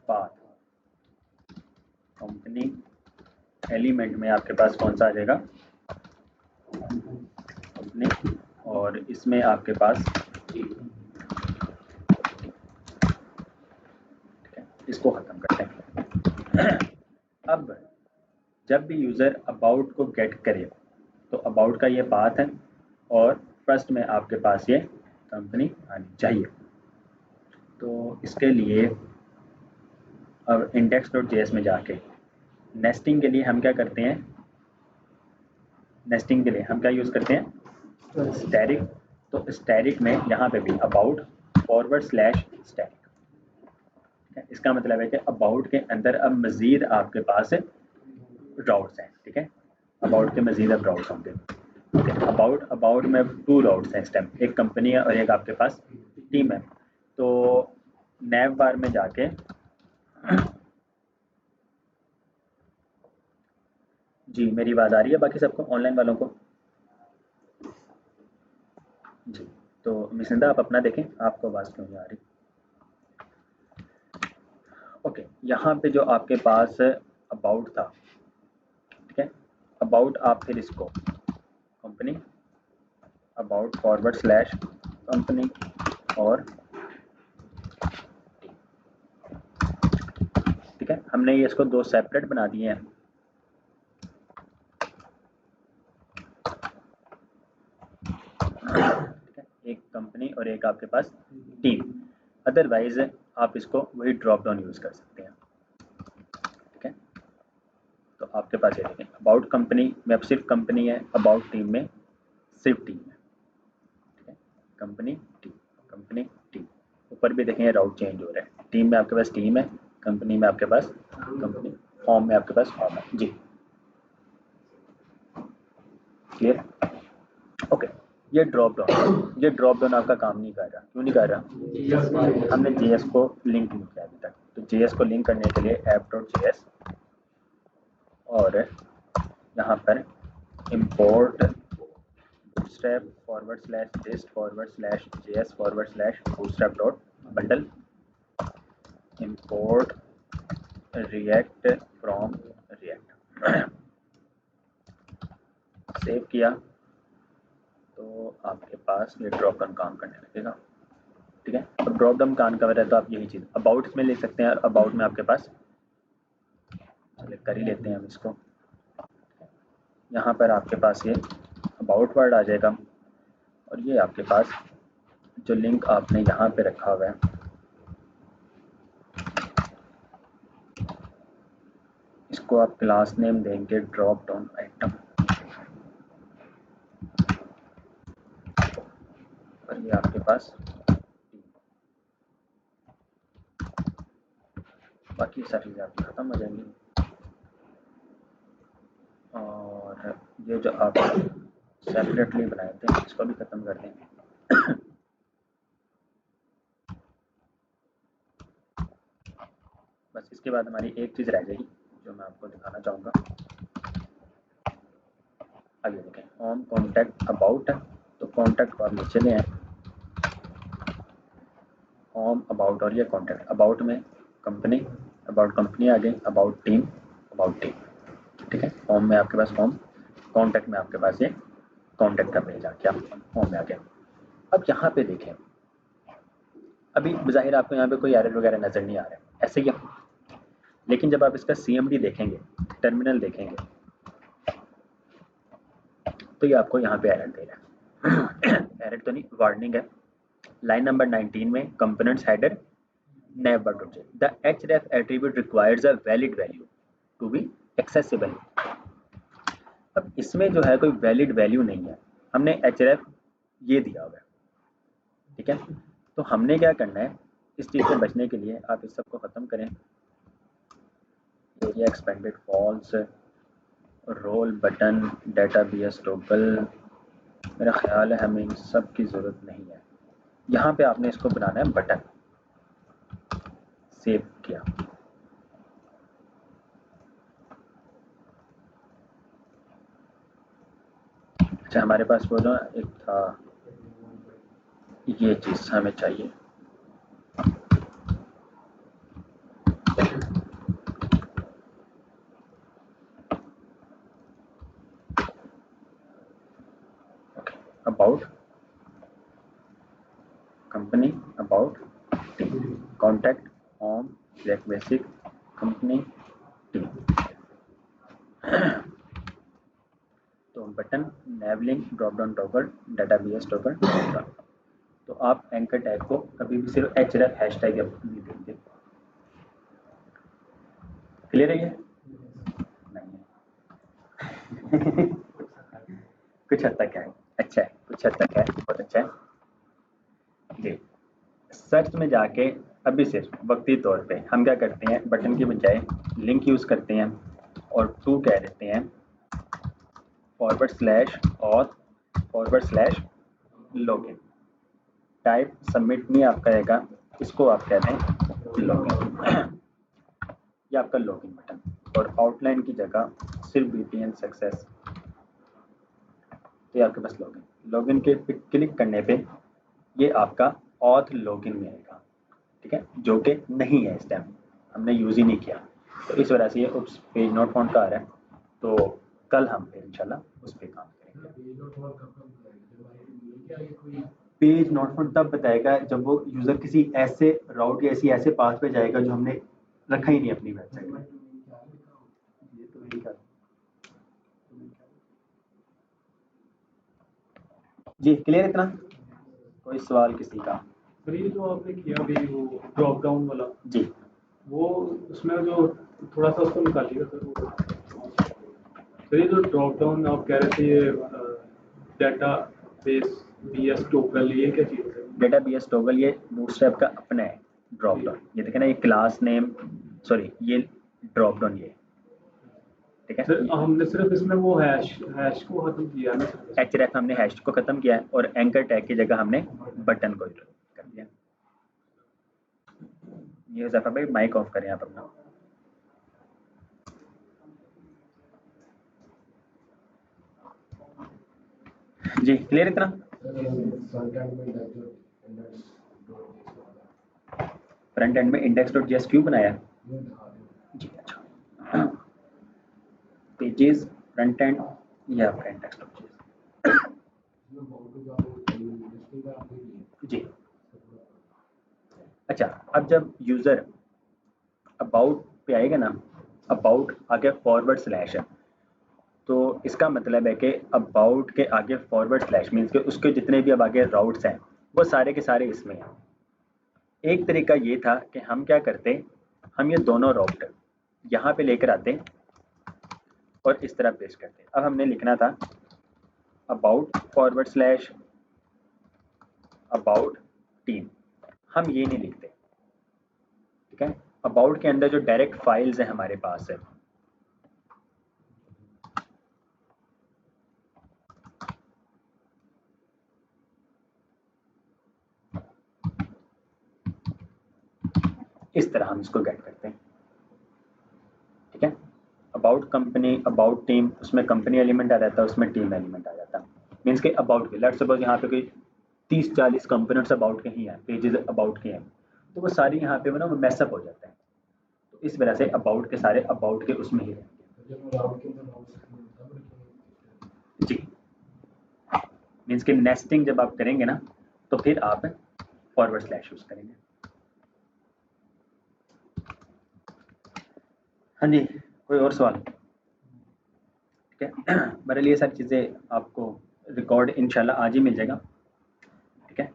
पाथ कंपनी एलिमेंट में आपके पास कौन सा आ जाएगा कंपनी, और इसमें आपके पास इसको ख़त्म करते हैं। अब जब भी यूज़र अबाउट को गेट करे तो अबाउट का ये पाथ है और फर्स्ट में आपके पास ये कंपनी आनी चाहिए। तो इसके लिए अब index.js में जाके नेस्टिंग के लिए हम क्या करते हैं, नेस्टिंग के लिए हम क्या यूज़ करते हैं स्टैटिक। तो स्टैटिक में यहाँ पे भी अबाउट फॉरवर्ड स्लैश स्टैटिक, इसका मतलब है कि अबाउट के अंदर अब मज़ीद आपके पास राउट्स हैं। ठीक है, अबाउट के मज़ीद अब राउट्स होंगे। ठीक है, अबाउट में 2 राउट्स हैं इस टाइम, एक कंपनी है और एक आपके पास टीम है। तो नैव बार में जाके जी मेरी आवाज़ आ रही है बाकी सबको ऑनलाइन वालों को? जी, तो मिसिंदा आप अपना देखें, आपको आवाज़ क्यों नहीं आ रही? ओके, यहाँ पे जो आपके पास अबाउट था, ठीक है, अबाउट आप फिर इसको company about forward slash company और ठीक है, हमने ये इसको 2 सेपरेट बना दिए हैं। ठीक है, एक कंपनी और एक आपके पास टीम। अदरवाइज आप इसको वही ड्रॉप डाउन यूज़ कर सकते हैं। ठीक है, तो आपके पास ये देखें अबाउट कंपनी में अब सिर्फ कंपनी है, अबाउट टीम में सिर्फ टीम है। ठीक है, कंपनी टीम, ऊपर भी देखें राउट चेंज हो रहा है। टीम में आपके पास टीम है, कंपनी में आपके पास कंपनी, फॉर्म में आपके पास फॉर्म है। जी क्लियर? ओके, ये ड्रॉप डाउन आपका काम नहीं कर रहा। क्यों नहीं कर रहा? हमने जेएस को लिंक नहीं किया अभी तक। तो जेएस को लिंक करने के लिए app.js और यहाँ पर import bootstrap /dist/js/bootstrap.bundle import react from react save किया तो आपके पास ये ड्रॉप डाउन काम करने लगेगा। ठीक है, अब ड्रॉप डाउन काम कर रहा है तो आप यही चीज़ अबाउट में ले सकते हैं। और अबाउट में आपके पास चलिए कर ही लेते हैं हम इसको। यहाँ पर आपके पास ये अबाउट वर्ड आ जाएगा और ये आपके पास जो लिंक आपने यहाँ पे रखा हुआ है इसको आप क्लास नेम देंगे ड्रॉप डाउन आइटम और ये आपके पास बाकी सारी चीज़ें आपकी ख़त्म हो जाएंगी। और ये जो आप सेपरेटली बनाए थे इसको भी ख़त्म कर देंगे। बस इसके बाद हमारी एक चीज़ रह जाएगी जो मैं आपको दिखाना चाहूँगा। आगे देखें होम कॉन्टैक्ट अबाउट है, तो कॉन्टैक्ट को आप नीचे ले आए, होम अबाउट और ये कॉन्टैक्ट। अबाउट में कंपनी, अबाउट कंपनी आ गई, अबाउट टीम, अबाउट टीम। ठीक है, होम में आपके पास होम, कॉन्टैक्ट में आपके पास ये कॉन्टैक्ट का पेज आ गया, होम में आ गया। अब यहाँ पे देखें, अभी बज़ाहिर आपको यहाँ पे कोई एरर वगैरह नज़र नहीं आ रहा है, ऐसे ही है। लेकिन जब आप इसका CMD देखेंगे, टर्मिनल देखेंगे, तो ये आपको यहाँ पे एरर दे रहा है। एरर तो नहीं, वार्निंग है। लाइन नंबर 19 में components header never.js the href attribute requires a valid value to be accessible। अब इसमें जो है कोई वैलिड वैल्यू नहीं है, हमने href ये दिया हुआ है। ठीक है, तो हमने क्या करना है, इस चीज़ से बचने के लिए आप इस सब को ख़त्म करें। Aria expanded false, role button, data BS toggle, मेरा ख्याल है हमें इन सब की ज़रूरत नहीं है। यहाँ पे आपने इसको बनाना है बटन। सेव किया। अच्छा, हमारे पास वो ना एक था, ये चीज़ हमें चाहिए। About company, about team, contact, home, select basic, company, team. तो button, nav link, drop down toggle, data BS toggle, तो आप एंकर टैग को कभी भी सिर्फ href हैशटैग नहीं देंगे। क्लियर है ये? नहीं है। कुछ हद तक है, अच्छा है, कुछ हद तक है, बहुत अच्छा है जी। सर्च में जाके अभी सिर्फ वक्ती तौर पे हम क्या करते हैं, बटन की बजाय लिंक यूज़ करते हैं और टू कह देते हैं //auth/login। टाइप सबमिट नहीं आपका आएगा, इसको आप कहते हैं लॉगिन। ये आपका लॉगिन बटन, और आउटलाइन की जगह सिर्फ VPN सक्सेस। तो ये आपके पास लॉगिन के पे क्लिक करने पे ये आपका ऑथ लॉगिन में आएगा, ठीक है, जो कि नहीं है, इस टाइम हमने यूज़ ही नहीं किया, तो इस वजह से ये उस पेज नॉट फाउंड का आ रहा है। तो कल हम फिर इंशाल्लाह उस पर काम करेंगे। पेज नॉट फाउंड तब बताएगा जब वो यूज़र किसी ऐसे राउट या ऐसे पाथ पे जाएगा जो हमने रखा ही नहीं अपनी वेबसाइट में। ये तो यही कर जी। क्लियर इतना? कोई सवाल किसी का? सर ये जो आपने किया अभी वो ड्रॉप डाउन वाला जी, वो उसमें जो थोड़ा सा उसको निकालिएगा सर। वो सर ये जो ड्रॉप डाउन आप कह रहे थे ये डाटा बेस BS टोकन, ये क्या चीज़ है? डाटा BS टॉगल ये बूटस्ट्रैप का अपना है ड्रॉप डाउन। ये देखें ना, ये क्लास नेम, सॉरी ये ड्रॉप डाउन, ये ठीक है। सर हमने सिर्फ इसमें वो हैश को खत्म किया है ना सर? href हमने हैश को खत्म किया है और एंकर टैग की जगह हमने बटन को कर दिया। ये जफर भाई माइक ऑफ करें आप अपना। जी, क्लियर इतना? फ्रंट एंड में index.js क्यों बनाया जी? अच्छा, पेजेस फ्रंट एंड या आपका index.js जी। अच्छा, अब जब यूज़र अबाउट पे आएगा ना, अबाउट आगे फॉरवर्ड स्लैश है, तो इसका मतलब है कि अबाउट के आगे फॉरवर्ड स्लैश मीन्स कि उसके जितने भी अब आगे राउट्स हैं वो सारे के सारे इसमें हैं। एक तरीका ये था कि हम क्या करते, हम ये दोनों राउट यहाँ पे लेकर आते और इस तरह पेस्ट करते। अब हमने लिखना था about forward slash about team, हम ये नहीं लिखते, ठीक है। अबाउट के अंदर जो डायरेक्ट फाइल्स है हमारे पास है, इस तरह हम इसको गेट करते हैं, ठीक है। अबाउट कंपनी, अबाउट टीम, उसमें कंपनी एलिमेंट आ जाता है, उसमें टीम एलिमेंट आ जाता है। मीन्स के अबाउट के लेट्स सपोज यहाँ पे कोई 30-40 कंपोनेंट्स अबाउट के ही हैं, पेजेस अबाउट के हैं, तो वो सारी यहाँ पे ना वो मैसअप हो जाता है। तो इस वजह से अबाउट के सारे अबाउट के उसमें ही रहेंगे जी। मीन्स के नेस्टिंग जब आप करेंगे ना तो फिर आप फॉरवर्ड स्लैश यूज करेंगे। हाँ जी, कोई और सवाल? ठीक है, मेरे लिए सारी चीज़ें आपको रिकॉर्ड इंशाल्लाह आज ही मिल जाएगा, ठीक है।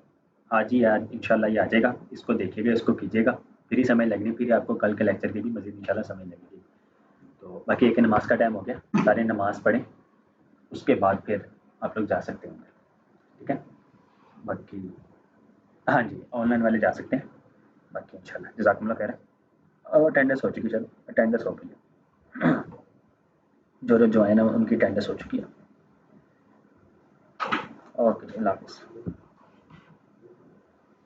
आज ही आज इंशाल्लाह ये आ जाएगा, इसको देखिएगा, इसको कीजिएगा, फिर ही समय लगनी, फिर आपको कल के लेक्चर की भी मज़ीद इंशाल्लाह समय लगेगी। तो बाकी एक नमाज का टाइम हो गया, सारे नमाज पढ़ें, उसके बाद फिर आप लोग जा सकते होंगे, ठीक है। बाकी हाँ जी, ऑनलाइन वाले जा सकते हैं। बाकी इंशाल्लाह जज़ाकुमुल्लाह खैर। अब अटेंडेंस हो चुकी, चलो अटेंडेंस हो गई है। जो ज्वाइन है उनकी अटेंडेंस हो चुकी है। ओके, अल्लाह हाफ़िज़।